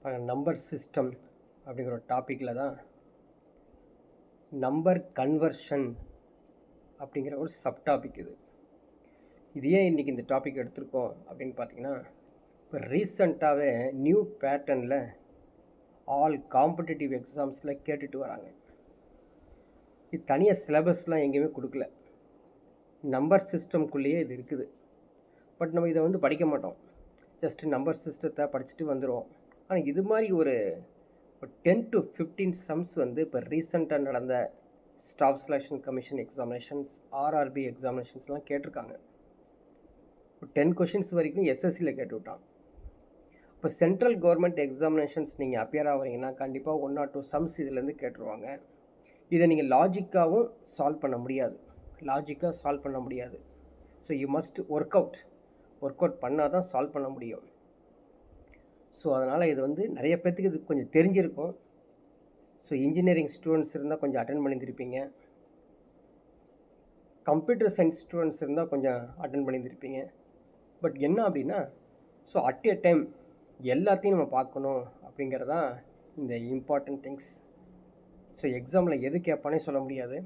Number system அப்படிங்கிற ஒரு டாப்பிக்கில் தான் நம்பர் கன்வர்ஷன் அப்படிங்கிற ஒரு சப் டாபிக் இது ஏன் இன்றைக்கி இந்த டாபிக் எடுத்திருக்கோம் அப்படின்னு பார்த்தீங்கன்னா, இப்போ ரீசண்டாகவே நியூ பேட்டர்னில் ஆல் காம்படிட்டிவ் எக்ஸாம்ஸில் கேட்டுட்டு வராங்க. இது தனியாக சிலபஸ்லாம் எங்கேயுமே கொடுக்கல, நம்பர் சிஸ்டம்குள்ளேயே இது இருக்குது. பட் நம்ம இதை படிக்க மாட்டோம், ஜஸ்ட்டு நம்பர் சிஸ்டத்தை படிச்சுட்டு வந்துடுவோம். ஆனால் இது மாதிரி ஒரு 10 to 15 சம்ஸ் இப்போ ரீசெண்டாக நடந்த staff selection commission examinations, RRB எக்ஸாமினேஷன்ஸ்லாம் கேட்டிருக்காங்க. 10 கொஷின்ஸ் வரைக்கும் எஸ்எஸ்சியில் கேட்டு விட்டான். இப்போ சென்ட்ரல் கவர்மெண்ட் எக்ஸாமினேஷன்ஸ் நீங்கள் அப்பியர் ஆகிறீங்கன்னா கண்டிப்பாக 1 or 2 சம்ஸ் இதுலேருந்து கேட்டுருவாங்க. இதை நீங்கள் லாஜிக்காகவும் சால்வ் பண்ண முடியாது. So you must work out பண்ணால் தான் சால்வ் பண்ண முடியும். ஸோ அதனால் இது நிறைய பேர்த்துக்கு இது கொஞ்சம் தெரிஞ்சிருக்கும். ஸோ இன்ஜினியரிங் ஸ்டூடெண்ட்ஸ் இருந்தால் கொஞ்சம் அட்டன் பண்ணியிருப்பீங்க, கம்ப்யூட்டர் சயின்ஸ் ஸ்டூடெண்ட்ஸ் இருந்தால் கொஞ்சம் அட்டன் பண்ணியிருப்பீங்க. பட் என்ன அப்படின்னா, ஸோ அட் எ டைம் எல்லாத்தையும் நம்ம பார்க்கணும் அப்படிங்கிறதான் இந்த இம்பார்ட்டன்ட் திங்ஸ். ஸோ எக்ஸாமில் எது கேட்பானே சொல்ல முடியாது,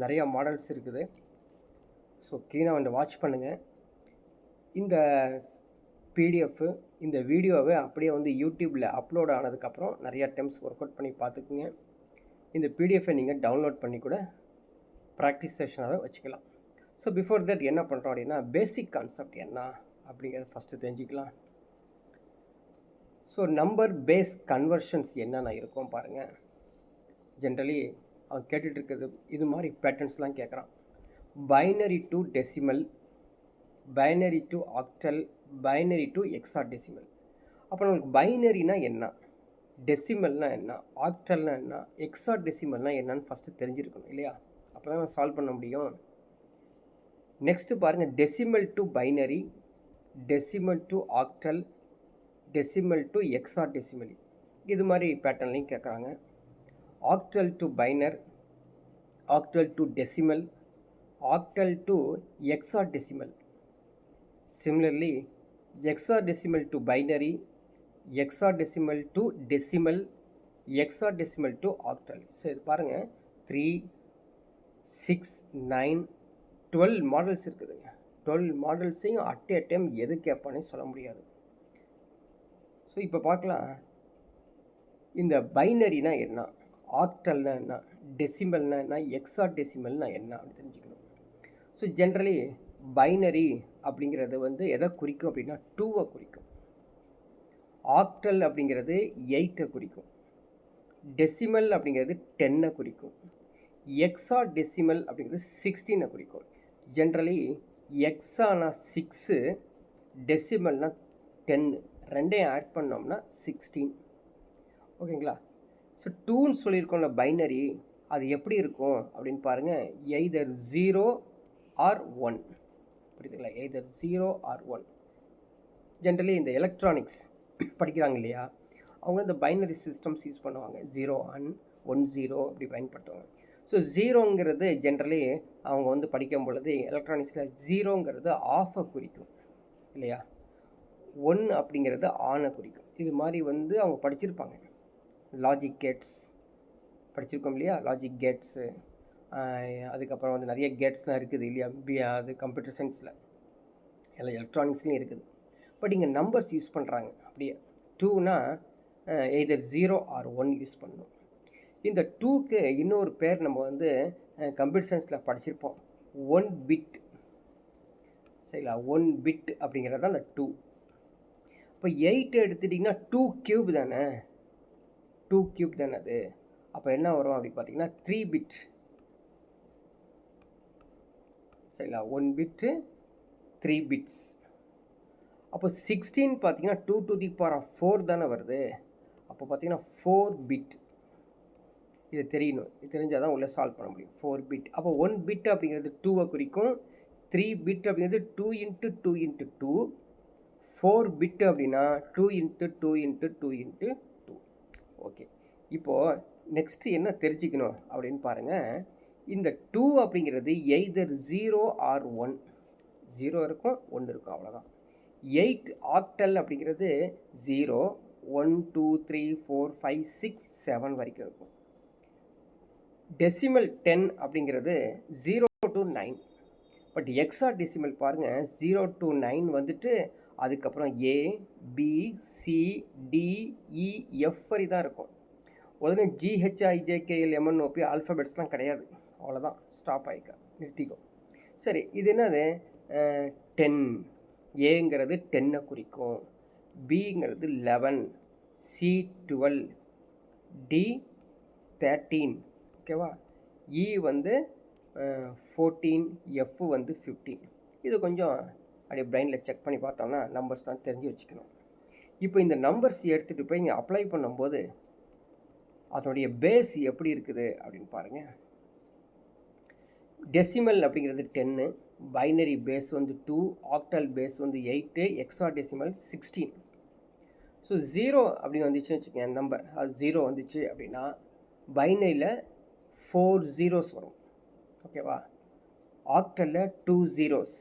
நிறையா மாடல்ஸ் இருக்குது. ஸோ கீழே வாட்ச் பண்ணுங்கள். இந்த பிடிஎஃப் இந்த வீடியோவை அப்படியே யூடியூப்பில் அப்லோட் ஆனதுக்கப்புறம் நிறையா டைம்ஸ் ஒர்க் அவுட் பண்ணி பார்த்துக்குங்க. இந்த பிடிஎஃபை நீங்கள் டவுன்லோட் பண்ணி கூட ப்ராக்டிஸ் செஷனாகவே வச்சுக்கலாம். ஸோ பிஃபோர் தட் என்ன பண்ணுறோம் அப்படின்னா, பேசிக் கான்செப்ட் என்ன அப்படிங்கிறத ஃபஸ்ட்டு தெரிஞ்சுக்கலாம். ஸோ நம்பர் பேஸ் கன்வர்ஷன்ஸ் என்னென்ன இருக்கும் பாருங்கள். ஜென்ரலி அவன் கேட்டுட்ருக்கிறது இது மாதிரி பேட்டர்ன்ஸ்லாம் கேட்குறான். Binary to decimal, binary to octal, binary to hexadecimal. அப்போ நமக்கு பைனரினா என்ன, டெசிமல்னா என்ன, ஆக்டல்னா என்ன, எக்ஸாடெசிமல்னா என்னன்னு ஃபஸ்ட்டு தெரிஞ்சிருக்கணும் இல்லையா? அப்போ தான் நம்ம சால்வ் பண்ண முடியும். நெக்ஸ்ட்டு பாருங்கள், decimal to binary, decimal to octal, decimal to hexadecimal, இது மாதிரி பேட்டர்ன்லையும் கேட்குறாங்க. Octal to பைனர், octal to decimal, octal to hexadecimal. Similarly, hexadecimal to binary, hexadecimal to decimal, hexadecimal to octal. So இது பாருங்கள், 3, 6, 9, 12 மாடல்ஸ் இருக்குதுங்க. 12 மாடல்ஸையும் at a time எது கேட்பானே சொல்ல முடியாது. So இப்போ பார்க்கலாம், இந்த பைனரினா என்ன, ஆக்டல்னா என்ன, டெசிமல்னா என்ன, எக்ஸாடெசிமல்னா என்ன அப்படின்னு தெரிஞ்சுக்கணும். ஸோ ஜென்ரலி பைனரி அப்படிங்கிறது எதை குறிக்கும் அப்படின்னா 2-ஐ குறிக்கும். ஆக்டல் அப்படிங்கிறது 8-ஐ குறிக்கும். டெசிமல் அப்படிங்கிறது 10-ஐ குறிக்கும். எக்ஸாடெசிமல் அப்படிங்கிறது 16-ஐ குறிக்கும். ஜென்ரலி எக்ஸானா 6, டெசிமல்னா 10, ரெண்டையும் ஆட் பண்ணோம்னா 16. ஓகேங்களா? ஸோ 2ன்னு சொல்லியிருக்கோம்ல பைனரி, அது எப்படி இருக்கும் அப்படின்னு பாருங்கள். எய்தர் 0 or 1, புரியுதுங்களா? Either 0 or 1. ஜென்ரலி இந்த எலக்ட்ரானிக்ஸ் படிக்கிறாங்க இல்லையா, அவங்க இந்த பைனரி சிஸ்டம்ஸ் யூஸ் பண்ணுவாங்க. 0 1 1 0 அப்படி பயன்படுத்துவாங்க. ஸோ 0ங்கிறது ஜென்ரலி அவங்க படிக்கும் பொழுது எலக்ட்ரானிக்ஸில் 0ங்கிறது ஆஃபை குறிக்கும் இல்லையா, 1 அப்படிங்கிறது ஆனை குறிக்கும். இது மாதிரி அவங்க படிச்சிருப்பாங்க. லாஜிக் கேட்ஸ் படிச்சிருக்கோம் இல்லையா, லாஜிக் கேட்ஸு, அதுக்கப்புறம் நிறைய கேட்ஸ்லாம் இருக்குது இல்லையா, அது கம்ப்யூட்டர் சயின்ஸில் எல்லாம் எலக்ட்ரானிக்ஸ்லேயும் இருக்குது. பட் இங்கே நம்பர்ஸ் யூஸ் பண்ணுறாங்க. அப்படியே 2னா எய்தர் 0 or 1 யூஸ் பண்ணணும். இந்த 2க்கு இன்னொரு பேர் நம்ம கம்ப்யூட்டர் சயின்ஸில் படிச்சிருப்போம், 1 பிட். சரிங்களா? 1 பிட் அப்படிங்கிறது தான் அந்த 2. இப்போ 8 எடுத்துட்டிங்கன்னா 2 கியூப் தானே, 2 கியூப் தானே அது. அப்போ என்ன வரும் அப்படி பார்த்தீங்கன்னா 3 பிட். சரிங்களா? 1 பிட்டு 3 பிட்ஸ். அப்போ 16 பார்த்தீங்கன்னா 2 to the power of 4 தானே வருது. அப்போ பார்த்தீங்கன்னா 4 பிட். இது தெரியணும், இது தெரிஞ்சால் தான் உள்ளே சால்வ் பண்ண முடியும். 4 பிட். அப்போ 1 பிட் அப்படிங்கிறது 2-ஐ குறிக்கும், 3 பிட் அப்படிங்கிறது 2 into 2 into 2, 4 பிட் அப்படின்னா 2 into 2 into 2 into 2. ஓகே, இப்போது நெக்ஸ்ட்டு என்ன தெரிஞ்சுக்கணும் அப்படின்னு பாருங்கள். இந்த 2 அப்படிங்கிறது எய்தர் 0 or 1, 0 இருக்கும் 1 இருக்கும், அவ்வளோதான். 8 ஆக்டல் அப்படிங்கிறது 0, 1 2 3 4 5 6 7 வரைக்கும் இருக்கும். டெசிமல் 10 அப்படிங்கிறது 0 to 9. பட் எக்ஸா டெசிமல் பாருங்கள் 0 to 9 வந்துட்டு அதுக்கப்புறம் A B C D E F வரை தான் இருக்கும். உடனே ஜிஹெச்ஐஜேகேஎல்எம்என்ஓபி ஆல்ஃபபெட்ஸ்லாம் கிடையாது. அவ்வளோதான், ஸ்டாப் ஆகிக்க, நிறுத்திக்கும். சரி, இது என்னது? 10. ஏங்கிறது 10 குறிக்கும், பிங்கிறது 11, சி 12, டி 13, ஓகேவா? இ வந்து 14, எஃப் வந்து 15. இது கொஞ்சம் அப்படியே பிரெயினில் செக் பண்ணி பார்த்தோம்னா நம்பர்ஸ்லாம் தெரிஞ்சு வச்சுக்கணும். இப்போ இந்த நம்பர்ஸ் எடுத்துகிட்டு போய் இங்கே அப்ளை பண்ணும்போது அதனுடைய பேஸ் எப்படி இருக்குது அப்படின்னு பாருங்கள். டெசிமல் அப்படிங்கிறது 10, பைனரி பேஸ் வந்து 2, ஆக்டல் பேஸ் வந்து 8, எக்ஸா டெசிமல் 16. ஸோ 0 அப்படின்னு வந்துச்சுன்னு வச்சுக்கோங்க, நம்பர் அது 0 வந்துச்சு அப்படின்னா பைனரியில் 4 zeros வரும், ஓகேவா? ஆக்டலில் 2 zeros,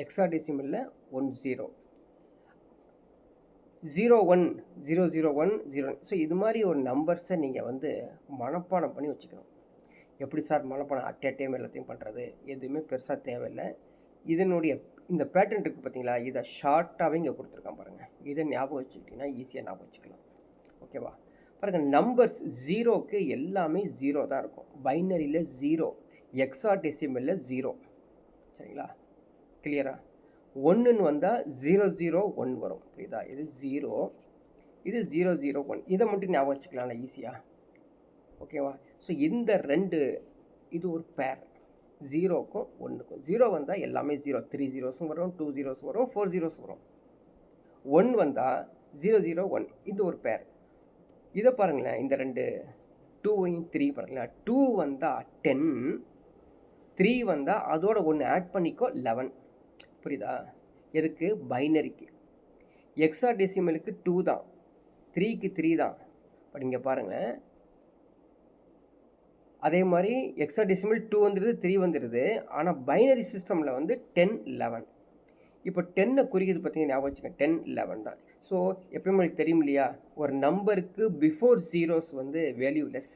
எக்ஸா டெசிமலில் 1 0, 0 1 0 0 1 0. ஸோ இது மாதிரி ஒரு நம்பர்ஸை நீங்கள் வந்து மனப்பாடம் பண்ணி வச்சுக்கணும். எப்படி சார் மனப்பாடம் அட் எ டைம் எல்லாத்தையும் பண்ணுறது? எதுவுமே பெருசாக தேவையில்லை. இதனுடைய இந்த பேட்டர்ன் இருக்குது பார்த்தீங்களா, இதை ஷார்ட்டாகவே இங்கே கொடுத்துருக்கான் பாருங்கள். இதை ஞாபகம் வச்சுக்கிட்டிங்கன்னா ஈஸியாக ஞாபகம் வச்சுக்கலாம், ஓகேவா? பாருங்கள், நம்பர்ஸ் 0க்கு எல்லாமே 0 தான் இருக்கும். பைனரியில் 0, எக்ஸா டெசிமலில் 0, சரிங்களா? கிளியரா? 1ன்னு வந்தால் 0 0 1 வரும், புரியுதா? இது 0, இது 0 0 1. இதை மட்டும் ஞாபகம் வச்சுக்கலாம்ல ஈஸியாக, ஓகேவா? ஸோ இந்த ரெண்டு, இது ஒரு பேர், 0க்கும் 1க்கும். 0 வந்தால் எல்லாமே 0, 3 zeros வரும், 2 zeros வரும், 4 zeros வரும். 1 வந்தால் 0 0 1, இது ஒரு பேர். இதை பாருங்களேன், இந்த ரெண்டு 2வையும் 3 பாருங்களேன். 2 வந்தால் 10, 3 வந்தால் அதோட 1 ஆட் பண்ணிக்கோ 11, புரியுதா? எதுக்கு? பைனரிக்கு. எக்ஸா டெசிமலுக்கு 2 தான், 3க்கு 3 தான். பட் இங்கே பாருங்கள், அதே மாதிரி எக்ஸா டெசிமல் 2 வந்துடுது, 3 வந்துடுது. ஆனால் பைனரி சிஸ்டமில் வந்து 10 11. இப்போ 10 குறிக்கிறது பார்த்தீங்கன்னா ஞாபகம் வச்சுக்கோங்க, 10 11 தான். ஸோ எப்பயும் உங்களுக்கு தெரியும் இல்லையா, ஒரு நம்பருக்கு பிஃபோர் ஜீரோஸ் வந்து வேல்யூலெஸ்,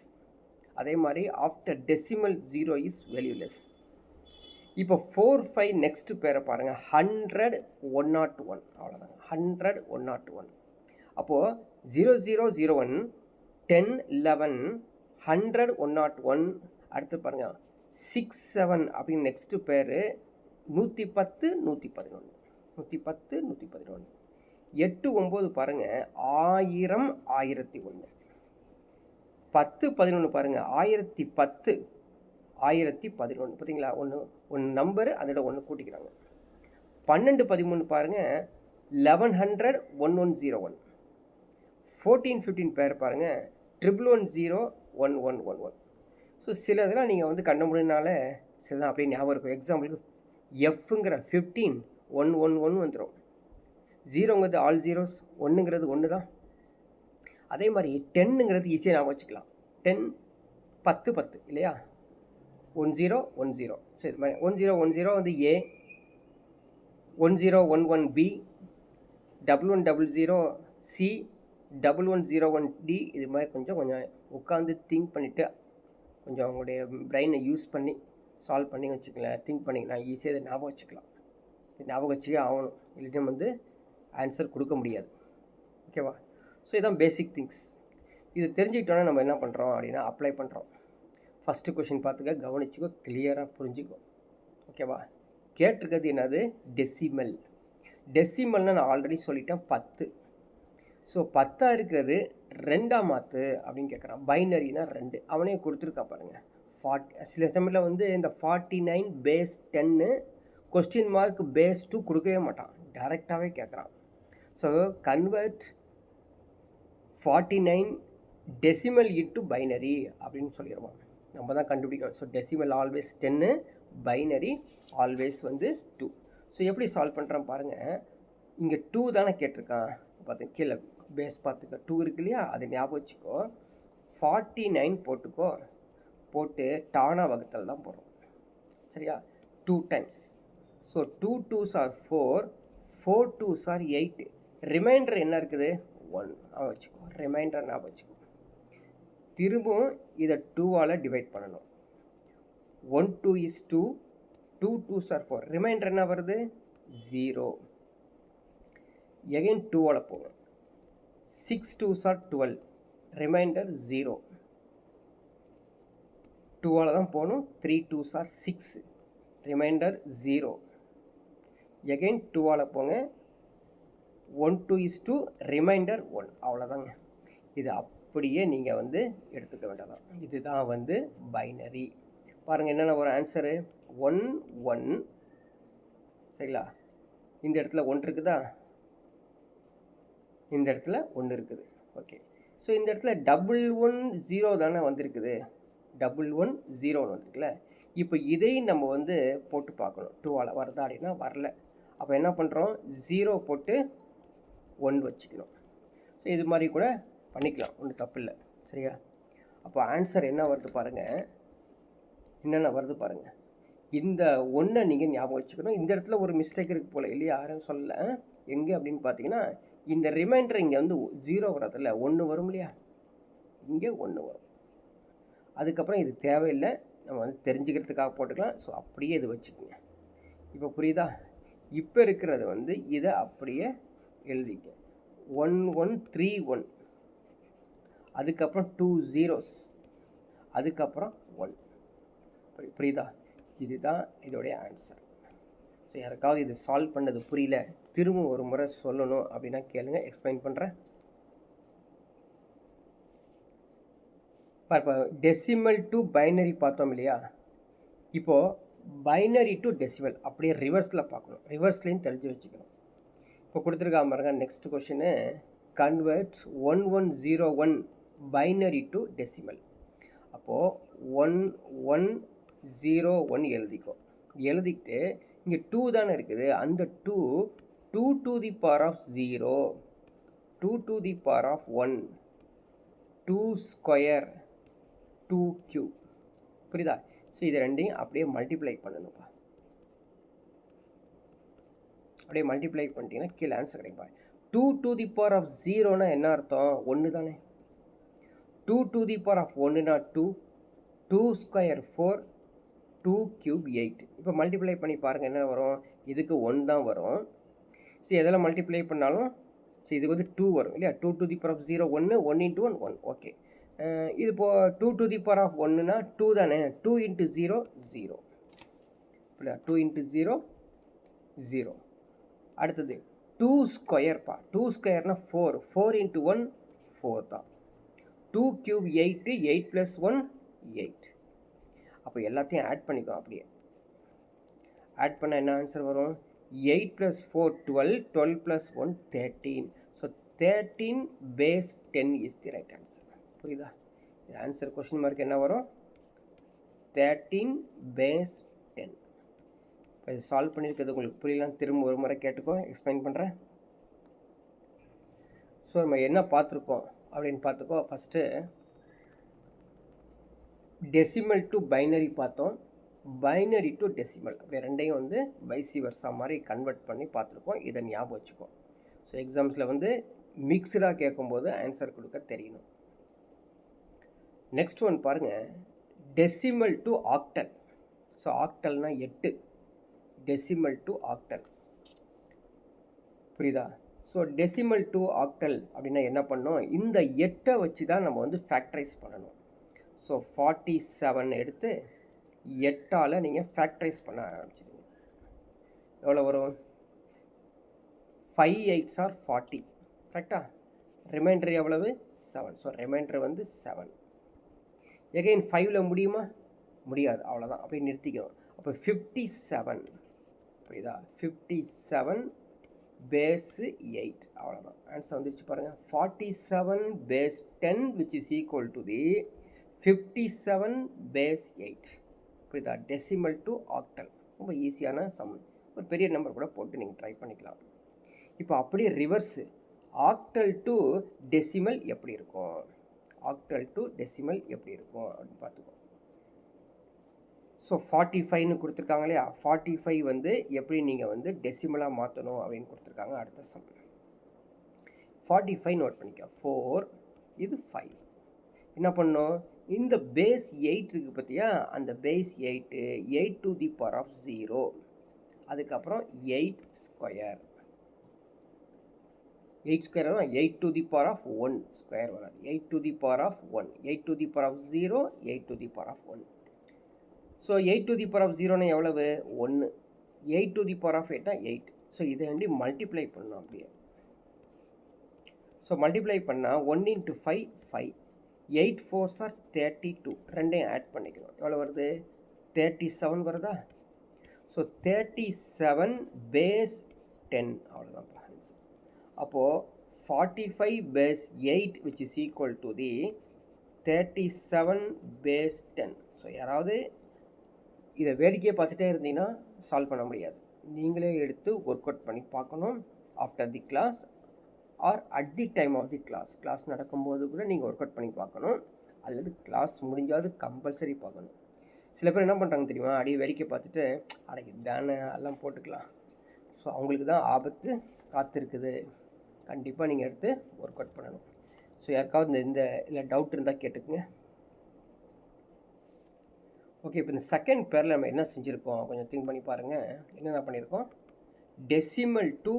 அதே மாதிரி ஆஃப்டர் டெசிமல் 0 இஸ் வேல்யூலெஸ். இப்போ 4 5 நெக்ஸ்ட் பேரை பாருங்கள், 100 101, அவ்வளோதாங்க, 100 101. அப்போது 0 0 0 1, 10 11, 100 101. அடுத்து பாருங்கள் 6 7 அப்படின்னு நெக்ஸ்ட்டு பேர் 110 111, 110 111. 8 9 பாருங்கள் 1000 1001. 10 11 பாருங்கள் 1010 1011. பார்த்தீங்களா? ஒன்று நம்பரு அதோட ஒன்று கூட்டிக்கிறாங்க. 12 13 பாருங்கள் 1100 1101. 14 15 பேர் பாருங்கள் 1110 1111. ஸோ சில இதெல்லாம் நீங்கள் வந்து கண்ட முடியினால சிலதான் அப்படியே ஞாபகம் இருக்கும். எக்ஸாம்பிளுக்கு எஃப்ங்கிற 15 111 வந்துடும். 0ங்கிறது ஆல் ஜீரோஸ், 1ங்கிறது 1 தான். அதே மாதிரி 10ங்கிறது ஈஸியாக ஞாபகம் வச்சுக்கலாம். 10 10 10 இல்லையா? 10 10. ஸோ இது மாதிரி 1010 வந்து ஏ, 1011 பி, 1100 சி, 1101 டி. இது மாதிரி கொஞ்சம் உட்காந்து திங்க் பண்ணிவிட்டு கொஞ்சம் அவங்களுடைய பிரெயினை யூஸ் பண்ணி சால்வ் பண்ணி வச்சுக்கலாம். திங்க் பண்ணிங்கன்னா ஈஸியாக இதை ஞாபகம் வச்சுக்கலாம். இது ஞாபகம் வச்சுக்கே ஆகணும், இல்லைன்னா வந்து ஆன்சர் கொடுக்க முடியாது, ஓகேவா? ஸோ இதுதான் பேசிக் திங்ஸ். இது தெரிஞ்சுக்கிட்டோன்னா நம்ம என்ன பண்ணுறோம் அப்படின்னா அப்ளை பண்ணுறோம். ஃபஸ்ட்டு கொஷின் பார்த்துக்க, கவனிச்சுக்கோ, கிளியராக புரிஞ்சுக்கோ, ஓகேவா? கேட்டிருக்கிறது என்னது? டெசிமல். டெசிமல்னால் நான் ஆல்ரெடி சொல்லிட்டேன் 10. ஸோ 10 இருக்கிறது 2 மாற்று அப்படின்னு கேட்குறான். பைனரினா 2 அவனே கொடுத்துருக்கா பாருங்கள். 40 சில சமயத்தில் வந்து இந்த 49 பேஸ் 10 கொஸ்டின் மார்க் பேஸ் 2 கொடுக்கவே மாட்டான், டைரெக்டாகவே கேட்குறான். So convert 49 decimal into binary அப்படின்னு சொல்லிடுவோம். நம்ம தான் கண்டுபிடிக்கணும். So decimal always 10, binary always வந்து 2. ஸோ எப்படி சால்வ் பண்ணுறான் பாருங்கள். இங்கே 2 தானே கேட்டிருக்கான், பார்த்து கீழே பேஸ் பார்த்துக்க 2 இருக்கு இல்லையா, அது ஞாபகம் வச்சுக்கோ. 49 போட்டுக்கோ, போட்டு டானா வகுத்தல் தான் போடுறோம், சரியா? 2 times. So 2 2s are 4, 4 2s are 8. Reminder என்ன இருக்குது? 1 வச்சுக்கோ, ரிமைண்டர் ஞாபகம் வச்சுக்கோ. திரும்பவும் இதை 2ஆல் டிவைட் பண்ணணும். 1 2 இஸ் 2, 2 2s are 4, ரிமைண்டர் என்ன வருது 0. எகைன் 2ஆல் போங்க, 6 2s are 12, ரிமைண்டர் 0. 2ஆல் தான் போகணும், 3 2s are 6, ரிமைண்டர் 0. எகைன் 2ஆல் போங்க, 1 2 is 2, ரிமைண்டர் 1. அவ்வளோதாங்க. இது அப்படியே நீங்கள் வந்து எடுத்துக்க வேண்டாம். இதுதான் வந்து பைனரி. பாருங்கள் என்னென்ன ஒரு ஆன்சரு 1 1, சரிங்களா? இந்த இடத்துல 1 இருக்குதா, இந்த இடத்துல 1 இருக்குது. ஓகே, ஸோ இந்த இடத்துல 110 தானே வந்திருக்குது, 110 வந்துருக்குல்ல. இப்போ இதையும் நம்ம வந்து போட்டு பார்க்கணும், 2ஆல் வருதா அப்படின்னா வரல. அப்போ என்ன பண்ணுறோம், 0 போட்டு 1 வச்சுக்கணும். ஸோ இது மாதிரி கூட பண்ணிக்கலாம், ஒன்றும் தப்பு இல்லை, சரியா? அப்போ ஆன்சர் என்ன வருது பாருங்கள், என்னென்ன வருது பாருங்கள். இந்த 1 நீங்கள் ஞாபகம் வச்சுக்கணும். இந்த இடத்துல ஒரு மிஸ்டேக் இருக்குது போல் இல்லையா, யாரும் சொல்லலை. எங்கே அப்படின்னு பார்த்தீங்கன்னா, இந்த ரிமைண்டர் இங்கே வந்து 0 வரதில்ல, 1 வரும் இல்லையா, இங்கே 1 வரும். அதுக்கப்புறம் இது தேவையில்லை, நம்ம வந்து தெரிஞ்சுக்கிறதுக்காக போட்டுக்கலாம். ஸோ அப்படியே இது வச்சுக்கோங்க. இப்போ புரியுதா? இப்போ இருக்கிறது வந்து இதை அப்படியே எழுதிக்க, 1 1 3 1, அதுக்கப்புறம் 2 zeros, அதுக்கப்புறம் 1. புரியுதா? இதுதான் இதோடைய ஆன்சர். ஸோ யாருக்காவது இது சால்வ் பண்ணது புரியல, திரும்ப ஒரு முறை சொல்லணும் அப்படின்னா கேளுங்க, எக்ஸ்பிளைன் பண்ணுறேன். இப்போ டெசிமல் டு பைனரி பார்த்தோம் இல்லையா, இப்போது பைனரி டு டெசிமல் அப்படியே ரிவர்ஸில் பார்க்கணும், ரிவர்ஸ்லேயும் தெரிஞ்சு வச்சுக்கணும். இப்போ கொடுத்துருக்காம பாருங்க, next question convert 1101 binary to decimal. அப்போது 1101 எழுதிக்கோ. எழுதிக்கிட்டு இங்கே 2 தானே இருக்குது, அந்த 2 2 to the power of 0, 2 to the power of 1, 2 square 2 cube. புரியுதா? ஸோ இது ரெண்டையும் அப்படியே மல்டிப்ளை பண்ணணும்ப்பா. அப்படியே மல்டிப்ளை பண்ணிட்டீங்கன்னா கீழே ஆன்சர் கிடைக்கும். 2 to the power of 0னா என்ன அர்த்தம், 1 தானே. 2 to the power of 1னா 2, 2 square 4, 2 cube 8. இப்போ மல்டிப்ளை பண்ணி பாருங்கள் என்ன வரும், இதுக்கு 1 தான் வரும். ஸோ எதெல்லாம் மல்டிப்ளை பண்ணாலும் ஸோ இதுக்கு வந்து 2 வரும் இல்லையா. 2 to the power of 0 1, 1 into 1 1. Okay, இது இப்போது 2 to the power of 1னா 2 தானே, 2 into 0 0, இல்லையா, 2 into 0 0. அடுத்தது 2 ஸ்கொயர்ப்பா, 2 ஸ்கொயர்னா 4, 4 into 1 4 தான். 2 கியூப் 8, 8 + 1 8. அப்போ எல்லாத்தையும் ஆட் பண்ணிக்கோ. அப்படியே ஆட் பண்ண என்ன ஆன்சர் வரும், 8 + 4 12, 12 + 1 13. So 13 base 10 is the right answer. புரியுதா? இது ஆன்சர் கொஸ்டின் மார்க் என்ன வரும், 13 base 10. இப்போ இது சால்வ் பண்ணியிருக்கிறது உங்களுக்கு புரியலாம், திரும்ப ஒரு முறை கேட்டுக்கோ, எக்ஸ்பிளைன் பண்ணுறேன். ஸோ நம்ம என்ன பார்த்துருக்கோம் அப்படின்னு பார்த்துக்கோ. ஃபஸ்ட்டு டெசிமல் டு பைனரி பார்த்தோம், பைனரி டு டெசிமல் அப்படி ரெண்டையும் வந்து வைசி வர்ஸா மாதிரி கன்வெர்ட் பண்ணி பார்த்துருக்கோம். இதை ஞாபகம் வச்சுக்கோ. ஸோ எக்ஸாம்ஸில் வந்து மிக்ஸ்டாக கேட்கும்போது ஆன்சர் கொடுக்க தெரியணும். நெக்ஸ்ட் ஒன் பாருங்கள், டெசிமல் டு ஆக்டல். ஸோ ஆக்டல்னா 8, டெசிமல் டு ஆக்டல். புரியுதா? ஸோ டெசிமல் டு ஆக்டல் அப்படின்னா என்ன பண்ணணும், இந்த 8 வச்சு தான் நம்ம வந்து ஃபேக்டரைஸ் பண்ணணும். ஸோ 47 எடுத்து 8ஆல் நீங்கள் ஃபேக்டரைஸ் பண்ண ஆரம்பிச்சிடுங்க. எவ்வளோ வரும், 5 8s are 40, கரெக்டாக? ரிமைண்டர் எவ்வளவு 7. ஸோ ரிமைண்டர் வந்து 7. எகைன் 5ல் முடியுமா, முடியாது, அவ்வளோதான், அப்படியே நிறுத்திக்கணும். அப்போ 57, புரியுதா? 57 base 8, அவ்வளோதான் ஆன்சர் வந்துருச்சு பாருங்கள். 47 base 10 which is equal to the 57 base 8. புரியுதா? டெசிமல் டு ஆக்டல் ரொம்ப ஈஸியான சம், ஒரு பெரிய நம்பர் கூட போட்டு நீங்கள் ட்ரை பண்ணிக்கலாம். இப்போ அப்படியே ரிவர்ஸு, ஆக்டல் டு டெசிமல் எப்படி இருக்கும், ஆக்டல் டு டெசிமல் எப்படி இருக்கும் அப்படின்னு பார்த்துக்கோ. ஸோ 45ன்னு கொடுத்துருக்காங்க இல்லையா, 45 வந்து எப்படி நீங்கள் வந்து டெசிமலாக மாற்றணும் அப்படின்னு கொடுத்துருக்காங்க. அடுத்த சம் 45 நோட் பண்ணிக்க 4 இது 5 என்ன பண்ணோம் இந்த பேஸ் 8 இருக்குது பார்த்தியா அந்த base 8 8 to the power of 0 அதுக்கப்புறம் 8 ஸ்கொயர் 8 ஸ்கொயர் வரும் 8 to the power of 1 square வராது 8 to the power of 1 8 to the power of 0 8 to the power of 1 so 8 to the power of 0னா எவ்வளவு 1 8 to the power of 8னா 8 so இதை வந்து multiply பண்ணணும் அப்படியே so multiply பண்ணால் 1 into 5 5 8 4s are 32 ரெண்டையும் add பண்ணிக்கணும் எவ்வளோ வருது 37 வருதா ஸோ 37 பேஸ் 10 அவ்வளோதான் ஆன்சர் அப்போது 45 base 8 which is equal to the 37 base 10 so யாராவது இதை வேடிக்கையை பார்த்துட்டே இருந்தீங்கன்னா சால்வ் பண்ண முடியாது நீங்களே எடுத்து ஒர்க் அவுட் பண்ணி பார்க்கணும் after the class or at the time of the class நடக்கும்போது கூட நீங்கள் ஒர்க் அவுட் பண்ணி பார்க்கணும் அல்லது கிளாஸ் முடிஞ்சாவது கம்பல்சரி பார்க்கணும் சில பேர் என்ன பண்ணுறாங்க தெரியுமா அப்படியே வேடிக்கை பார்த்துட்டு அடைக்கு தானே எல்லாம் போட்டுக்கலாம் ஸோ அவங்களுக்கு தான் ஆபத்து காத்திருக்குது கண்டிப்பாக நீங்கள் எடுத்து ஒர்க் அவுட் பண்ணணும் ஸோ யாருக்காவது இந்த இல்லை டவுட் இருந்தால் கேட்டுக்குங்க ஓகே இப்போ இந்த செகண்ட் பேரில் நம்ம என்ன செஞ்சுருக்கோம் கொஞ்சம் திங்க் பண்ணி பாருங்கள் என்னென்ன பண்ணியிருக்கோம் டெசிமல் டு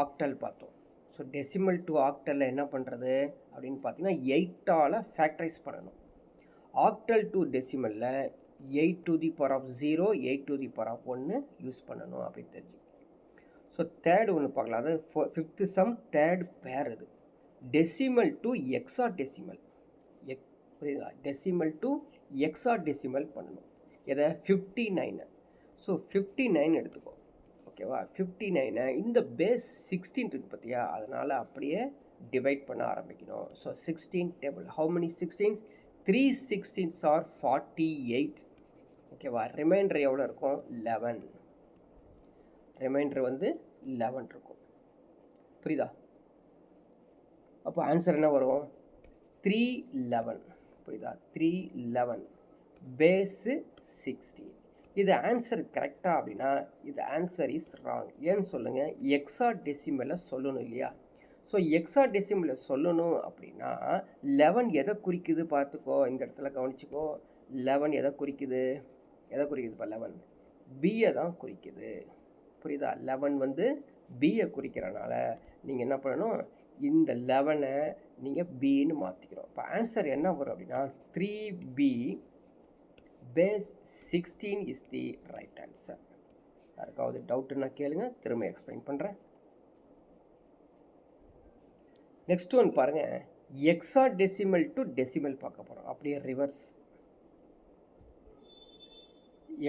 ஆக்டல் பார்த்தோம் ஸோ டெசிமல் டு ஆக்டலில் என்ன பண்ணுறது அப்படின்னு பார்த்தீங்கன்னா 8ஆல் ஃபேக்டரைஸ் பண்ணணும் octal to டெசிமலில் 8 to the power of 0 8 to the power of 1 use பண்ணணும் அப்படின்னு தெரிஞ்சு ஸோ தேர்டு ஒன்று பார்க்கலாம் அது ஃபிஃப்த்து சம் தேர்ட் பேர் இது டெசிமல் டு எக்ஸா டெசிமல் புரியுதா டெசிமல் டு எக்ஸா டெசிமல் பண்ணணும் எதை 59 ஸோ 59 எடுத்துக்கோ ஓகேவா 59 இந்த பேஸ் 16 இருக்குது பார்த்தியா அதனால் அப்படியே டிவைட் பண்ண ஆரம்பிக்கணும் so 16 table how many 16s 3 16s are 48 ஓகேவா ரிமைண்டர் எவ்வளோ இருக்கும் 11 ரிமைண்டர் வந்து 11 இருக்கும் புரியுதா அப்போ ஆன்சர் என்ன வரும் 311 புரியுதா 311 பேஸு 16 இது ஆன்சர் கரெக்டாக அப்படின்னா இது ஆன்சர் இஸ் ராங் ஏன்னு சொல்லுங்கள் எக்ஸா டெசிமலை சொல்லணும் இல்லையா ஸோ எக்ஸா டெசிமலை சொல்லணும் அப்படின்னா 11 எதை குறிக்குது பார்த்துக்கோ இந்த இடத்துல கவனிச்சிக்கோ 11 எதை குறிக்குதுப்பா 11 பியை தான் குறிக்குது புரியுதா 11 வந்து பியை குறிக்கிறனால நீங்கள் என்ன பண்ணணும் இந்த 11ஐ நீங்கள் பின்னு மாற்றிக்கிறோம் இப்போ ஆன்சர் என்ன வரும் அப்படின்னா 3b base 16 is the right answer யாருக்காவது டவுட்டுன்னா கேளுங்க திரும்ப எக்ஸ்பிளைன் பண்ணுறேன் நெக்ஸ்ட் ஒன் பாருங்கள் எக்ஸா டெசிமல் டு டெசிமல் பார்க்க போகிறோம் அப்படியே reverse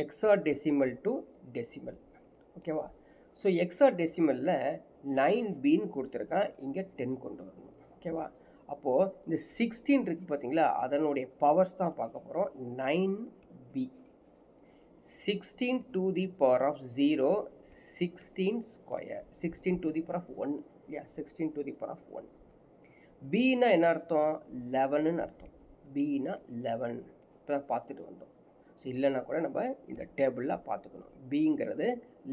hexadecimal to decimal ஓகேவா ஸோ எக்ஸா டெசிமலில் 9bன்னு கொடுத்துருக்கான் இங்கே 10 கொண்டு வரணும் ஓகேவா அப்போது இந்த 16 இருக்குது பார்த்தீங்களா அதனுடைய பவர்ஸ் தான் பார்க்க போகிறோம் 9b 16 to the power of 0 16 square 16 to the power of 1 இல்லையா 16 to the power of 1 bனா என்ன அர்த்தம் 11ன்னு அர்த்தம் bனா 11 இப்போ பார்த்துட்டு வந்தோம் ஸோ இல்லைன்னா கூட நம்ம இந்த டேபிளில் பார்த்துக்கணும் பிங்கிறது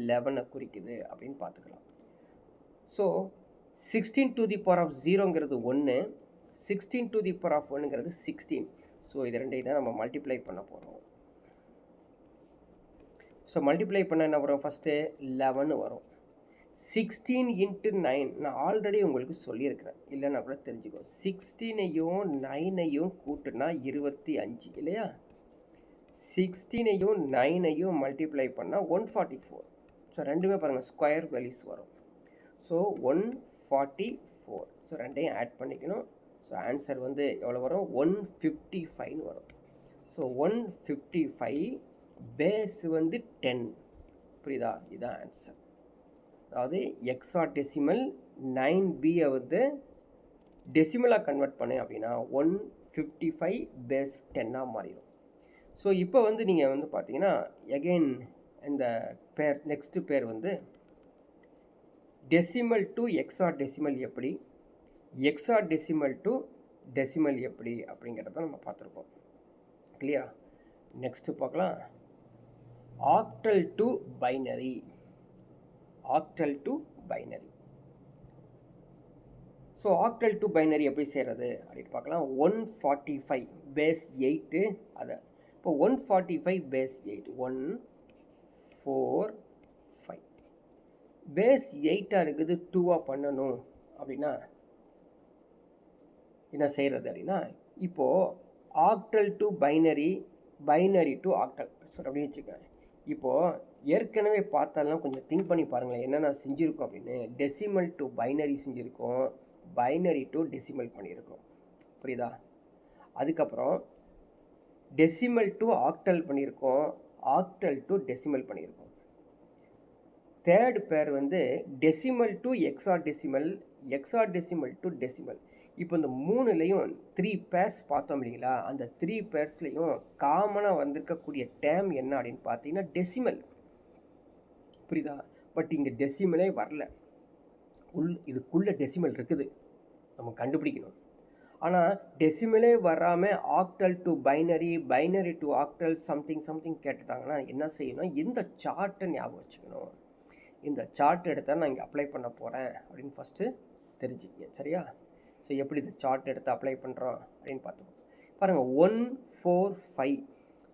11ஐ குறிக்குது அப்படின்னு பார்த்துக்கலாம் so 16 to the power of 0ங்கிறது 1 16 to the power of 1ங்கிறது 16 so இது ரெண்டையும் தான் நம்ம மல்டிப்ளை பண்ண போகிறோம் ஸோ மல்டிப்ளை பண்ண என்ன வரும் ஃபஸ்ட்டு 11 வரும் 16 into 9 நான் ஆல்ரெடி உங்களுக்கு சொல்லியிருக்கிறேன் இல்லைன்னா கூட தெரிஞ்சுக்கோ 16ஐயும் 9ஐயும் கூட்டுனா 25 இல்லையா 16ஐயும் 9ஐயும் மல்டிப்ளை பண்ணால் 144 ஸோ ரெண்டுமே பாருங்கள் ஸ்கொயர் வேல்யூஸ் வரும் ஸோ 144 ஸோ ரெண்டையும் ஆட் பண்ணிக்கணும் ஸோ ஆன்சர் வந்து எவ்வளோ வரும் 155 வரும் ஸோ 155 பேஸ் வந்து 10 புரியுதா இதுதான் ஆன்சர் அதாவது எக்ஸா டெசிமல் 9bயை வந்து டெசிமலாக கன்வெர்ட் பண்ணேன் அப்படின்னா 155 பேஸ் 10ஆக மாறிடும் ஸோ இப்போ வந்து நீங்கள் வந்து பார்த்தீங்கன்னா எகெயின் இந்த பேர் நெக்ஸ்ட்டு பேர் வந்து டெசிமல் டு எக்ஸா டெசிமல் எப்படி எக்ஸா டெசிமல் டு டெசிமல் எப்படி அப்படிங்கிறத நம்ம பார்த்துருக்கோம் கிளியரா நெக்ஸ்ட்டு பார்க்கலாம் octal to binary octal to binary so octal to binary எப்படி செய்கிறது அப்படின்னு பார்க்கலாம். 145 பேஸ் 8 அதை இப்போ 145 பேஸ் 8 145 பேஸ் 8ஆக இருக்குது 2ஆக பண்ணணும் அப்படின்னா என்ன செய்கிறது அப்படின்னா, இப்போது octal to binary, binary to octal அப்படின்னு வச்சுக்கோங்க. இப்போது ஏற்கனவே பார்த்தாலும் கொஞ்சம் திங்க் பண்ணி பாருங்களேன் என்னென்ன செஞ்சுருக்கோம் அப்படின்னு. டெசிமல் டு பைனரி செஞ்சுருக்கோம், பைனரி டு டெசிமல் பண்ணியிருக்கோம், புரியுதா? அதுக்கப்புறம் டெசிமல் டு ஆக்டல் பண்ணியிருக்கோம், ஆக்டல் டு டெசிமல் பண்ணியிருக்கோம். தேர்ட் பேர் வந்து decimal to hexadecimal, hexadecimal to decimal. இப்போ இந்த மூணுலேயும் 3 பேர்ஸ் பார்த்தோம் இல்லைங்களா, அந்த 3 பேர்ஸ்லேயும் காமனாக வந்திருக்கக்கூடிய டேம் என்ன அப்படின்னு பார்த்தீங்கன்னா டெசிமல், புரியுதா? பட் இங்கே டெசிமலே வரல, இதுக்குள்ளே டெசிமல் இருக்குது, நம்ம கண்டுபிடிக்கணும். ஆனால் டெசிமலே வராமல் octal to binary, binary to octal something something கேட்டுட்டாங்கன்னா என்ன செய்யணும், இந்த சார்ட்டை ஞாபகம் வச்சுக்கணும். இந்த சார்ட் எடுத்தால் நான் இங்கே அப்ளை பண்ண போகிறேன் அப்படின்னு ஃபஸ்ட்டு தெரிஞ்சுக்கங்க, சரியா? ஸோ எப்படி இந்த சார்ட் எடுத்து அப்ளை பண்ணுறோம் அப்படின்னு பார்த்துக்கோங்க. பாருங்கள் 145,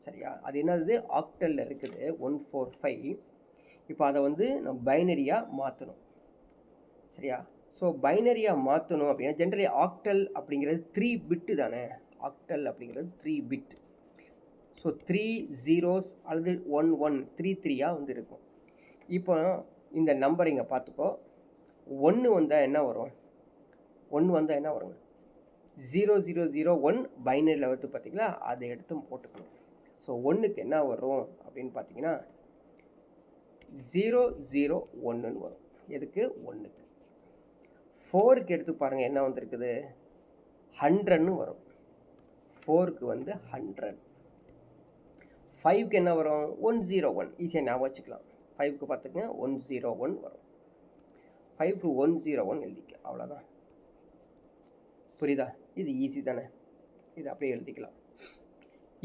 சரியா? அது என்னது ஆக்டலில் இருக்குது 145. இப்போ அதை வந்து நம்ம பைனரியாக மாற்றணும், சரியா? ஸோ பைனரியாக மாற்றணும் அப்படின்னா ஜென்ரலி ஆக்டல் அப்படிங்கிறது 3 பிட்டு தானே, ஆக்டல் அப்படிங்கிறது 3 பிட். ஸோ 3 zeros அல்லது 1 1 3 3ஆக வந்து இருக்கும். இப்போ இந்த நம்பர் இங்கே பார்த்துக்கோ, 1 வந்தால் என்ன வரும், 1 வந்தால் என்ன வருங்க, 0001 பைனரியில் வருது பார்த்தீங்களா, அதை எடுத்து போட்டுக்கணும். ஸோ 1க்கு என்ன வரும் அப்படின்னு பார்த்தீங்கன்னா 001ன்னு வரும். எதுக்கு, 1க்கு. 4க்கு எடுத்து பாருங்கள் என்ன வந்துருக்குது, 100ன்னு வரும். 4க்கு வந்து 100. 5க்கு என்ன வரும், 101. ஈஸியாக ஞாபகம் வச்சுக்கலாம். 5க்கு பார்த்துங்க 101 வரும். 5க்கு 101 எழுதிக்க, அவ்வளோதான். புரியுதா? இது ஈஸி தானே, இது அப்படியே எழுதிக்கலாம்.